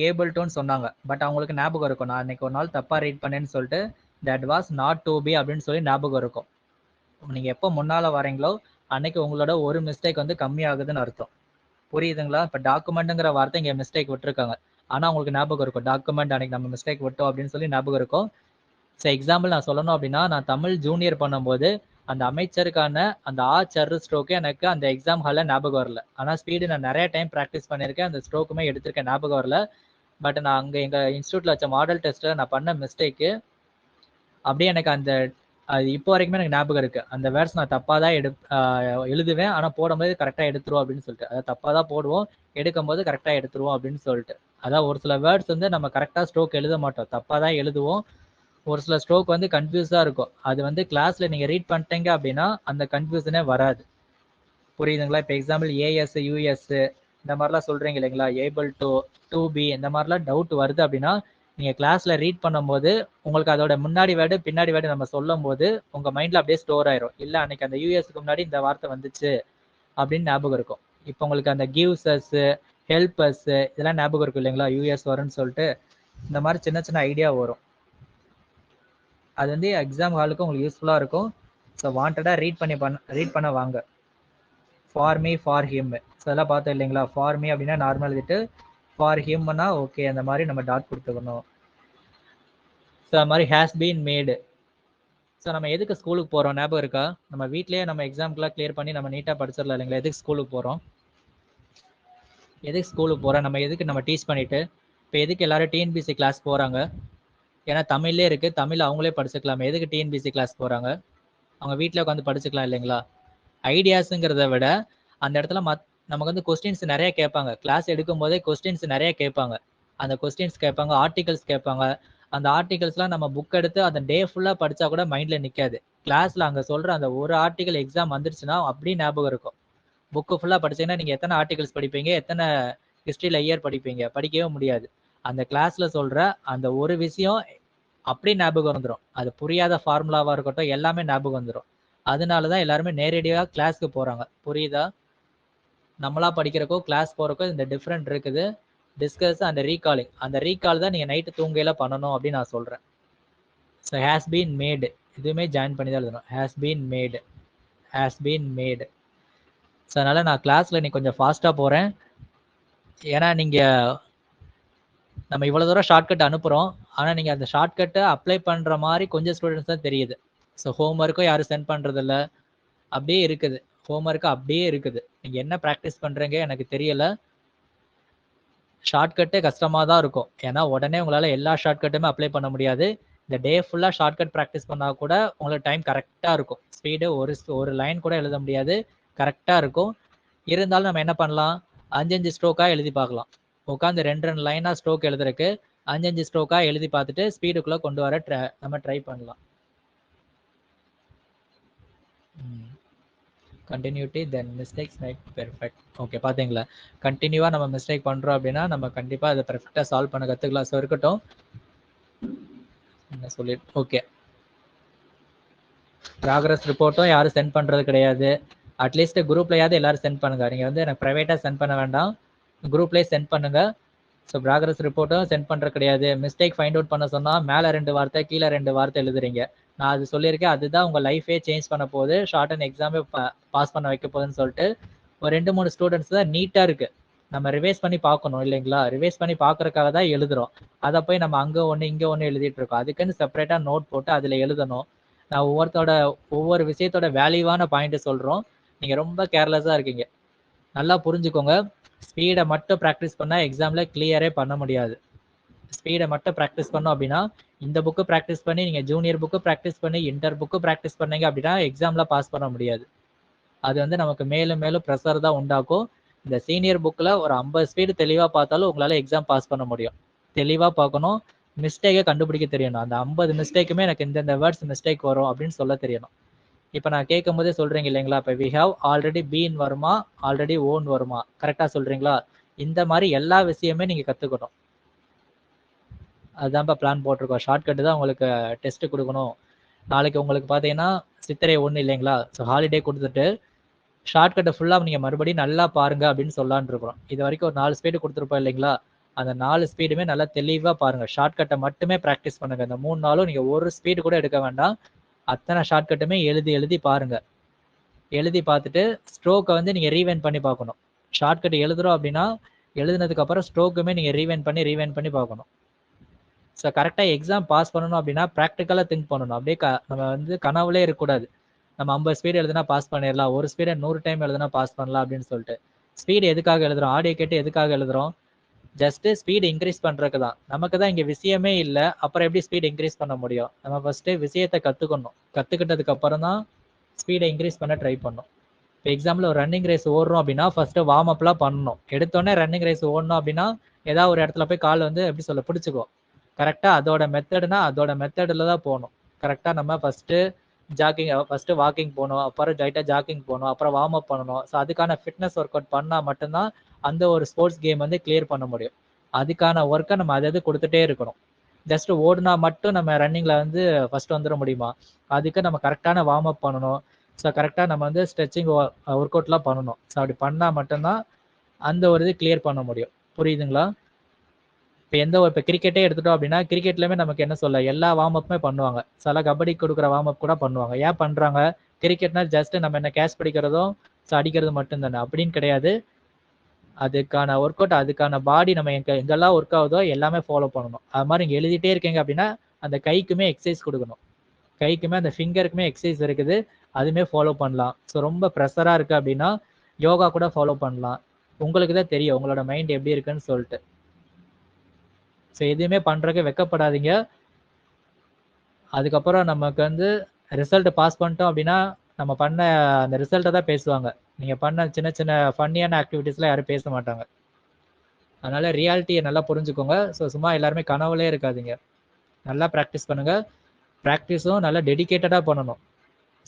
ஏபிள் டுன்னு சொன்னாங்க. பட் அவங்களுக்கு ஞாபகம் இருக்கும், நான் அன்னைக்கு ஒரு நாள் தப்பாக ரீட் பண்ணேன்னு சொல்லிட்டு that was not to be அப்படின்னு சொல்லி ஞாபகம் இருக்கும். நீங்கள் எப்போ முன்னால் வரீங்களோ அன்னைக்கு உங்களோட ஒரு மிஸ்டேக் வந்து கம்மியாகுதுன்னு அர்த்தம். புரியுதுங்களா? இப்போ டாக்குமெண்ட்டுங்கிற வார்த்தை இங்கே மிஸ்டேக் விட்டுருக்காங்க. ஆனால் உங்களுக்கு ஞாபகம் இருக்கும், டாக்குமெண்ட் அன்னைக்கு நம்ம மிஸ்டேக் விட்டோம் அப்படின்னு சொல்லி ஞாபகம் இருக்கும். ஸோ எக்ஸாம்பிள் நான் சொல்லணும் அப்படின்னா, நான் தமிழ் ஜூனியர் பண்ணும்போது அந்த அமைச்சருக்கான அந்த சர்ரு ஸ்ட்ரோக்கு எனக்கு அந்த எக்ஸாம் ஹாலில் ஞாபகம் வரல. ஆனால் ஸ்பீடு நான் நிறைய டைம் ப்ராக்டிஸ் பண்ணியிருக்கேன், அந்த ஸ்ட்ரோக்குமே எடுத்திருக்கேன், ஞாபகம் வரல. பட் நான் அங்கே எங்கள் இன்ஸ்டியூட்டில் வச்ச மாடல் டெஸ்ட்டில் நான் பண்ண மிஸ்டேக்கு அப்படியே எனக்கு அந்த அது இப்போ வரைக்குமே எனக்கு ஞாபகம் இருக்குது. அந்த வேர்ட்ஸ் நான் தப்பாக தான் எழுதுவேன், ஆனால் போடும்போது கரெக்டாக எடுத்துருவோம் அப்படின்னு சொல்லிட்டு. அதை தப்பாக தான் போடுவோம், எடுக்கும்போது கரெக்டாக எடுத்துருவோம் அப்படின்னு சொல்லிட்டு. அதான் ஒரு சில வேர்ட்ஸ் வந்து நம்ம கரெக்டாக ஸ்ட்ரோக் எழுத மாட்டோம், தப்பாக தான் எழுதுவோம். ஒரு சில ஸ்ட்ரோக் வந்து கன்ஃபியூஸாக இருக்கும். அது வந்து கிளாஸில் நீங்கள் ரீட் பண்ணிட்டீங்க அப்படின்னா அந்த கன்ஃபியூஷனே வராது. புரியுதுங்களா? இப்போ எக்ஸாம்பிள் ஏஎஸ் யூஎஸ் இந்த மாதிரிலாம் சொல்கிறீங்க இல்லைங்களா, ஏபிள் டு பி இந்த மாதிரிலாம் டவுட் வருது அப்படின்னா நீங்கள் கிளாஸில் ரீட் பண்ணும்போது உங்களுக்கு அதோட முன்னாடி வேர்டு பின்னாடி வேர்டு நம்ம சொல்லும் போது உங்கள் மைண்டில் அப்படியே ஸ்டோர் ஆயிரும். இல்லை அன்னைக்கு அந்த யூஎஸ்க்கு முன்னாடி இந்த வார்த்தை வந்துச்சு அப்படின்னு ஞாபகம் இருக்கும். இப்போ உங்களுக்கு அந்த கிவ்ஸ் அஸ், ஹெல்ப் அஸ் இதெல்லாம் ஞாபகம் இருக்கும் இல்லைங்களா, யூஎஸ் வரும்னு சொல்லிட்டு. இந்த மாதிரி சின்ன சின்ன ஐடியா வரும். அது வந்து எக்ஸாம் ஹாலுக்கு உங்களுக்கு யூஸ்ஃபுல்லாக இருக்கும். ஸோ வாண்டடாக ரீட் பண்ண வாங்க. For me, for him, so அதெல்லாம் பார்த்தோம் இல்லைங்களா. ஃபார் மீ அப்படின்னா நார்மல் எழுதிட்டு ஃபார் ஹிம்னா ஓகே அந்த மாதிரி நம்ம டாட் கொடுத்துக்கணும். ஸோ அது மாதிரி ஹேஸ் பீன் மேடு. ஸோ நம்ம எதுக்கு ஸ்கூலுக்கு போகிறோம் ஞாபகம் இருக்கா? நம்ம வீட்லேயே நம்ம எக்ஸாம்க்குலாம் கிளியர் பண்ணி நம்ம நீட்டாக படிச்சிடலாம் இல்லைங்களா. எதுக்கு ஸ்கூலுக்கு போகிறோம்? நம்ம எதுக்கு நம்ம டீச் பண்ணிவிட்டு இப்போ எதுக்கு எல்லாரும் டிஎன்பிசி கிளாஸ் போகிறாங்க? ஏன்னா தமிழ்லே இருக்குது, தமிழ் அவங்களே படிச்சுக்கலாமே. எதுக்கு டிஎன்பிசி கிளாஸ் போகிறாங்க? அவங்க வீட்டில் உட்காந்து படிச்சுக்கலாம் இல்லைங்களா. ஐடியாஸுங்கிறத விட அந்த இடத்துல நமக்கு வந்து கொஸ்டின்ஸ் நிறைய கேட்பாங்க. கிளாஸ் எடுக்கும் போதே கொஸ்டின்ஸ் நிறைய கேட்பாங்க. அந்த கொஸ்டின்ஸ் கேட்பாங்க, ஆர்டிகல்ஸ் கேட்பாங்க. அந்த ஆர்டிகல்ஸ்லாம் நம்ம புக் எடுத்து அந்த டே ஃபுல்லாக படித்தா கூட மைண்டில் நிற்காது. கிளாஸில் அங்கே சொல்கிற அந்த ஒரு ஆர்டிகல் எக்ஸாம் வந்துருச்சுன்னா அப்படியே ஞாபகம் இருக்கும். புக்கு ஃபுல்லாக படிச்சீங்கன்னா நீங்கள் எத்தனை ஆர்டிகல்ஸ் படிப்பீங்க, எத்தனை ஹிஸ்ட்ரியில் இயர் படிப்பீங்க? படிக்கவே முடியாது. அந்த கிளாஸில் சொல்கிற அந்த ஒரு விஷயம் அப்படி ஞாபகம் வந்துடும். அது புரியாத ஃபார்முலாவாக இருக்கட்டும் எல்லாமே ஞாபகம் வந்துடும். அதனால தான் எல்லாருமே நேரடியாக கிளாஸ்க்கு போகிறாங்க. புரியுதா? நம்மளா படிக்கிறக்கோ கிளாஸ் போகிறக்கோ இந்த டிஃப்ரெண்ட் இருக்குது. டிஸ்கஸ் அண்ட் ரீகாலிங், அந்த ரீகால் தான் நீங்கள் நைட்டு தூங்கையில் பண்ணணும் அப்படின்னு நான் சொல்கிறேன். ஸோ ஹேஸ் பீன் மேடு இதுவுமே ஜாயின் பண்ணி தான் எழுதணும். Has been Medu. ஸோ அதனால் நான் கிளாஸில் இன்னைக்கு கொஞ்சம் ஃபாஸ்ட்டாக போகிறேன். ஏன்னா நீங்கள் நம்ம இவ்வளோ தூரம் ஷார்ட்கட் அனுப்புகிறோம், ஆனால் நீங்கள் அந்த ஷார்ட்கட்டை அப்ளை பண்ணுற மாதிரி கொஞ்சம் ஸ்டூடெண்ட்ஸ் தான் தெரியுது. ஸோ ஹோம்ஒர்க்கும் யாரும் சென்ட் பண்ணுறதில்ல, அப்படியே இருக்குது. ஹோம்ஒர்க்கு அப்படியே இருக்குது. நீங்கள் என்ன ப்ராக்டிஸ் பண்ணுறீங்க எனக்கு தெரியலை. ஷார்ட்கட்டே கஷ்டமாக தான் இருக்கும். ஏன்னா உடனே உங்களால் எல்லா ஷார்ட்கட்டுமே அப்ளை பண்ண முடியாது. இந்த டே ஃபுல்லாக ஷார்ட்கட் ப்ராக்டிஸ் பண்ணால் கூட உங்களுக்கு டைம் கரெக்டாக இருக்கும். ஸ்பீடு ஒரு லைன் கூட எழுத முடியாது, கரெக்டாக இருக்கும். இருந்தாலும் நம்ம என்ன பண்ணலாம், 5 ஸ்ட்ரோக்காக எழுதி பார்க்கலாம். உட்காந்து 2 லைனாக ஸ்ட்ரோக் எழுதுறதுக்கு 5 ஸ்ட்ரோக்காக எழுதி பார்த்துட்டு ஸ்பீடுக்குள்ளே கொண்டு வர நம்ம ட்ரை பண்ணலாம். கண்டினியூட்டி தென் மிஸ்டேக்ஸ் மேக் பெர்ஃபெக்ட். ஓகே, பார்த்தீங்களா, கண்டினியூவாக நம்ம மிஸ்டேக் பண்ணுறோம் அப்படின்னா நம்ம கண்டிப்பாக அதை பெர்ஃபெக்டாக சால்வ் பண்ண கற்றுக்கலாம். ஸோ இருக்கட்டும், என்ன சொல்லி ஓகே. ப்ராக்ரஸ் ரிப்போர்ட்டும் யாரும் சென்ட் பண்ணுறது கிடையாது. அட்லீஸ்ட் குரூப்லையாவது எல்லாரும் சென்ட் பண்ணுங்கள். நீங்கள் வந்து எனக்கு ப்ரைவேட்டாக சென்ட் பண்ண வேண்டாம், குரூப்லேயே சென்ட் பண்ணுங்கள். ஸோ ப்ராக்ரஸ் ரிப்போர்ட்டும் சென்ட் பண்ணுறது கிடையாது. மிஸ்டேக் ஃபைண்ட் அவுட் பண்ண சொன்னால் மேலே 2 வார்த்தை கீழே 2 வார்த்தை எழுதுறீங்க. நான் அது சொல்லியிருக்கேன், அதுதான் உங்கள் லைஃபே சேஞ்ச் பண்ண போகுது, ஷார்ட் அண்ட் எக்ஸாமே பாஸ் பண்ண வைக்க போகுதுன்னு சொல்லிட்டு. ஒரு 2-3 ஸ்டூடெண்ட்ஸ் தான் நீட்டாக இருக்குது. நம்ம ரிவைஸ் பண்ணி பார்க்கணும் இல்லைங்களா. ரிவைஸ் பண்ணி பார்க்குறக்காக தான் எழுதுகிறோம். அதை போய் நம்ம அங்கே ஒன்று இங்கே ஒன்று எழுதிட்டு இருக்கோம். அதுக்குன்னு செப்பரேட்டாக நோட் போட்டு அதில் எழுதணும். நான் ஒவ்வொரு விஷயத்தோட வேல்யூவான பாயிண்ட்டு சொல்கிறோம். நீங்கள் ரொம்ப கேர்லெஸ்ஸாக இருக்கீங்க. நல்லா புரிஞ்சுக்கோங்க, ஸ்பீடை மட்டும் ப்ராக்டிஸ் பண்ணால் எக்ஸாமில் கிளியரே பண்ண முடியாது. ஸ்பீடை மட்டும் ப்ராக்டிஸ் பண்ணோம் அப்படின்னா இந்த புக்கு ப்ராக்டிஸ் பண்ணி நீங்கள் ஜூனியர் புக்கு ப்ராக்டிஸ் பண்ணி இன்டர் புக்கு ப்ராக்டிஸ் பண்ணீங்க அப்படின்னா எக்ஸாமில் பாஸ் பண்ண முடியாது. அது வந்து நமக்கு மேலும் மேலும் ப்ரெஷர் தான் உண்டாக்கும். இந்த சீனியர் புக்கில் ஒரு 50 ஸ்பீடு தெளிவாக பார்த்தாலும் உங்களால் எக்ஸாம் பாஸ் பண்ண முடியும். தெளிவாக பார்க்கணும், மிஸ்டேக்கை கண்டுபிடிக்க தெரியணும். அந்த 50 மிஸ்டேக்குமே எனக்கு இந்தந்த வேர்ட்ஸ் மிஸ்டேக் வரும் அப்படின்னு சொல்ல தெரியணும். இப்போ நான் கேட்கும் போதே சொல்கிறீங்க இல்லைங்களா, இப்போ வி ஹாவ் ஆல்ரெடி பீன் வருமா, ஆல்ரெடி ஓன் வருமா, கரெக்டாக சொல்கிறீங்களா? இந்த மாதிரி எல்லா விஷயமே நீங்கள் கற்றுக்கணும். அதுதான்ப்பா பிளான் போட்டிருக்கோம். ஷார்ட்கட்டு தான் உங்களுக்கு டெஸ்ட்டு கொடுக்கணும். நாளைக்கு உங்களுக்கு பார்த்தீங்கன்னா சித்திரை 1 இல்லைங்களா, ஸோ ஹாலிடே கொடுத்துட்டு ஷார்ட்கட்டை ஃபுல்லாக நீங்கள் மறுபடியும் நல்லா பாருங்க அப்படின்னு சொல்லலான்னு இருக்கிறோம். இது வரைக்கும் ஒரு 4 ஸ்பீடு கொடுத்துருப்போம் இல்லைங்களா, அந்த 4 ஸ்பீடுமே நல்லா தெளிவாக பாருங்கள். ஷார்ட்கட்டை மட்டுமே ப்ராக்டிஸ் பண்ணுங்கள். இந்த 3 நாளும் நீங்கள் ஒரு ஸ்பீடு கூட எடுக்க வேண்டாம். அத்தனை ஷார்ட்கட்டுமே எழுதி எழுதி பாருங்கள். எழுதி பார்த்துட்டு ஸ்ட்ரோக்கை வந்து நீங்கள் ரீவைண்ட் பண்ணி பார்க்கணும். ஷார்ட்கட் எழுதுகிறோம் அப்படின்னா எழுதுனதுக்கப்புறம் ஸ்ட்ரோக்குமே நீங்கள் ரீவைண்ட் பண்ணி பார்க்கணும். ஸோ கரெக்டாக எக்ஸாம் பாஸ் பண்ணணும் அப்படின்னா ப்ராக்டிக்கலாக திங்க் பண்ணணும். அப்படியே நம்ம வந்து கனவுலே இருக்கக்கூடாது. நம்ம 50 ஸ்பீடு எழுதுனா பாஸ் பண்ணிடலாம், ஒரு ஸ்பீடை 100 டைம் எழுதுனா பாஸ் பண்ணலாம் அப்படின்னு சொல்லிட்டு. ஸ்பீடு எதுக்காக எழுதுறோம்? ஆடியோ கேட்டு எதுக்காக எழுதுறோம்? ஜஸ்ட்டு ஸ்பீடு இன்க்ரீஸ் பண்ணுறதுக்கு தான். நமக்கு தான் இங்கே விஷயமே இல்லை, அப்புறம் எப்படி ஸ்பீடு இன்க்ரீஸ் பண்ண முடியும்? நம்ம ஃபஸ்ட்டு விஷயத்தை கற்றுக்கணும். கற்றுக்கிட்டதுக்கு அப்புறம் தான் ஸ்பீடை இன்க்ரீஸ் பண்ண ட்ரை பண்ணணும். இப்போ எக்ஸாம்பிள் ஒரு ரன்னிங் ரேஸ் ஓடுறோம் அப்படின்னா ஃபஸ்ட்டு வார்ம் அப்லாம் பண்ணணும். எடுத்தோடனே ரன்னிங் ரேஸ் ஓடணும் அப்படின்னா ஏதாவது ஒரு இடத்துல போய் கால் வந்து எப்படி சொல்ல பிடிச்சிக்கோ. கரெக்டாக அதோட மெத்தடுனா அதோட மெத்தடில் தான் போகணும். கரெக்டாக நம்ம ஃபஸ்ட்டு வாக்கிங் போகணும், அப்புறம் லைட்டாக ஜாக்கிங் போகணும், அப்புறம் வார்ம் அப் பண்ணணும். ஸோ அதுக்கான ஃபிட்னஸ் ஒர்க் அவுட் பண்ணால் மட்டும்தான் அந்த ஒரு ஸ்போர்ட்ஸ் கேம் வந்து கிளியர் பண்ண முடியும். அதுக்கான ஒர்க்கை நம்ம அது கொடுத்துட்டே இருக்கணும். ஜஸ்ட் ஓடுனா மட்டும் நம்ம ரன்னிங்கில் வந்து ஃபஸ்ட்டு வந்துட முடியுமா? அதுக்கு நம்ம கரெக்டான வார்ம் அப் பண்ணணும். ஸோ கரெக்டாக நம்ம வந்து ஸ்ட்ரெச்சிங் ஒர்க் அவுட்லாம் பண்ணணும். ஸோ அப்படி பண்ணால் மட்டும்தான் அந்த ஒரு இது கிளியர் பண்ண முடியும். புரியுதுங்களா? இப்போ கிரிக்கெட்டே எடுத்துட்டோம் அப்படின்னா கிரிக்கெட்லையுமே நமக்கு என்ன சொல்ல எல்லா வார்ம் அப்புமே பண்ணுவாங்க. சில கபடி கொடுக்குற வார்ம் அப் கூட பண்ணுவாங்க. ஏன் பண்ணுறாங்க? கிரிக்கெட்னா ஜஸ்ட் நம்ம என்ன கேட்ச் பிடிக்கிறதும் அடிக்கிறது மட்டும்தானே அப்படின்னு கிடையாது. அதுக்கான ஒர்க் அவுட், அதுக்கான பாடி நம்ம எங்கெல்லாம் ஒர்க் ஆகுதோ எல்லாமே ஃபாலோ பண்ணணும். அது மாதிரி இங்கே எழுதிட்டே இருக்கீங்க அப்படின்னா அந்த கைக்குமே எக்ஸசைஸ் கொடுக்கணும். கைக்குமே அந்த ஃபிங்கருக்குமே எக்ஸசைஸ் இருக்குது, அதுவுமே ஃபாலோ பண்ணலாம். ஸோ ரொம்ப ப்ரெஷராக இருக்குது அப்படின்னா யோகா கூட ஃபாலோ பண்ணலாம். உங்களுக்கு தான் தெரியும் உங்களோட மைண்ட் எப்படி இருக்குன்னு சொல்லிட்டு. ஸோ எதுவுமே பண்ணுறதுக்கு வெக்கப்படாதீங்க. அதுக்கப்புறம் நமக்கு வந்து ரிசல்ட் பாஸ் பண்ணிட்டோம் அப்படின்னா நம்ம பண்ண அந்த ரிசல்ட்டை தான் பேசுவாங்க. நீங்கள் பண்ண சின்ன சின்ன ஃபன்னியான ஆக்டிவிட்டீஸ்லாம் யாரும் பேச மாட்டாங்க. அதனால் ரியாலிட்டியை நல்லா புரிஞ்சுக்கோங்க. ஸோ சும்மா எல்லாருமே கனவுலே இருக்காதீங்க. நல்லா ப்ராக்டிஸ் பண்ணுங்கள். ப்ராக்டிஸும் நல்லா டெடிக்கேட்டடாக பண்ணணும்.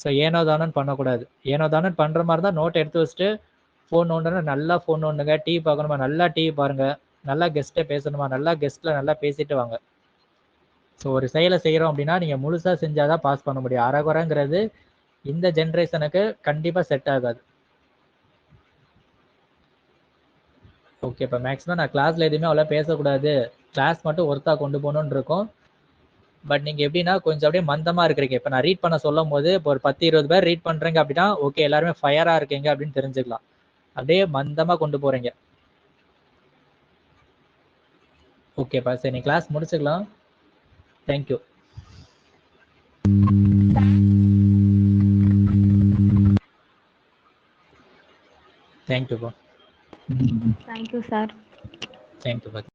ஸோ ஏனோ தானோன்னு பண்ணக்கூடாது. ஏனோ தானோன்னு பண்ணுற மாதிரி தான் நோட் எடுத்து வச்சுட்டு ஃபோன் நோண்டணும், நல்லா ஃபோன் நோண்டுங்க. டிவி பார்க்கணுமா, நல்லா டிவி பாருங்கள். நல்லா கெஸ்ட்டை பேசணுமா, நல்லா கெஸ்ட்டில் நல்லா பேசிட்டு வாங்க. ஸோ ஒரு செயலை செய்கிறோம் அப்படின்னா நீங்கள் முழுசாக செஞ்சால் தான் பாஸ் பண்ண முடியும். அரைகுறைங்கிறது இந்த ஜென்ரேஷனுக்கு கண்டிப்பாக செட் ஆகாது. ஓகே, இப்போ மேக்ஸிமம் நான் கிளாஸில் எதுவுமே அவ்வளோ பேசக்கூடாது, கிளாஸ் மட்டும் ஒர்த்தாக கொண்டு போகணுன்னு இருக்கும். பட் நீங்கள் எப்படின்னா கொஞ்சம் அப்படியே மந்தமாக இருக்கிறீங்க. இப்போ நான் ரீட் பண்ண சொல்லும் போது இப்போ ஒரு 10-20 பேர் ரீட் பண்ணுறீங்க அப்படின்னா ஓகே எல்லாருமே ஃபயராக இருக்கீங்க அப்படின்னு தெரிஞ்சுக்கலாம். அப்படியே மந்தமாக கொண்டு போகிறீங்க. ஓகேப்பா, சரி நீ கிளாஸ் முடிச்சுக்கலாம். தேங்க்யூ. தேங்க்யூப்பா. Thank you, sir. தேங்க்யூப்பா.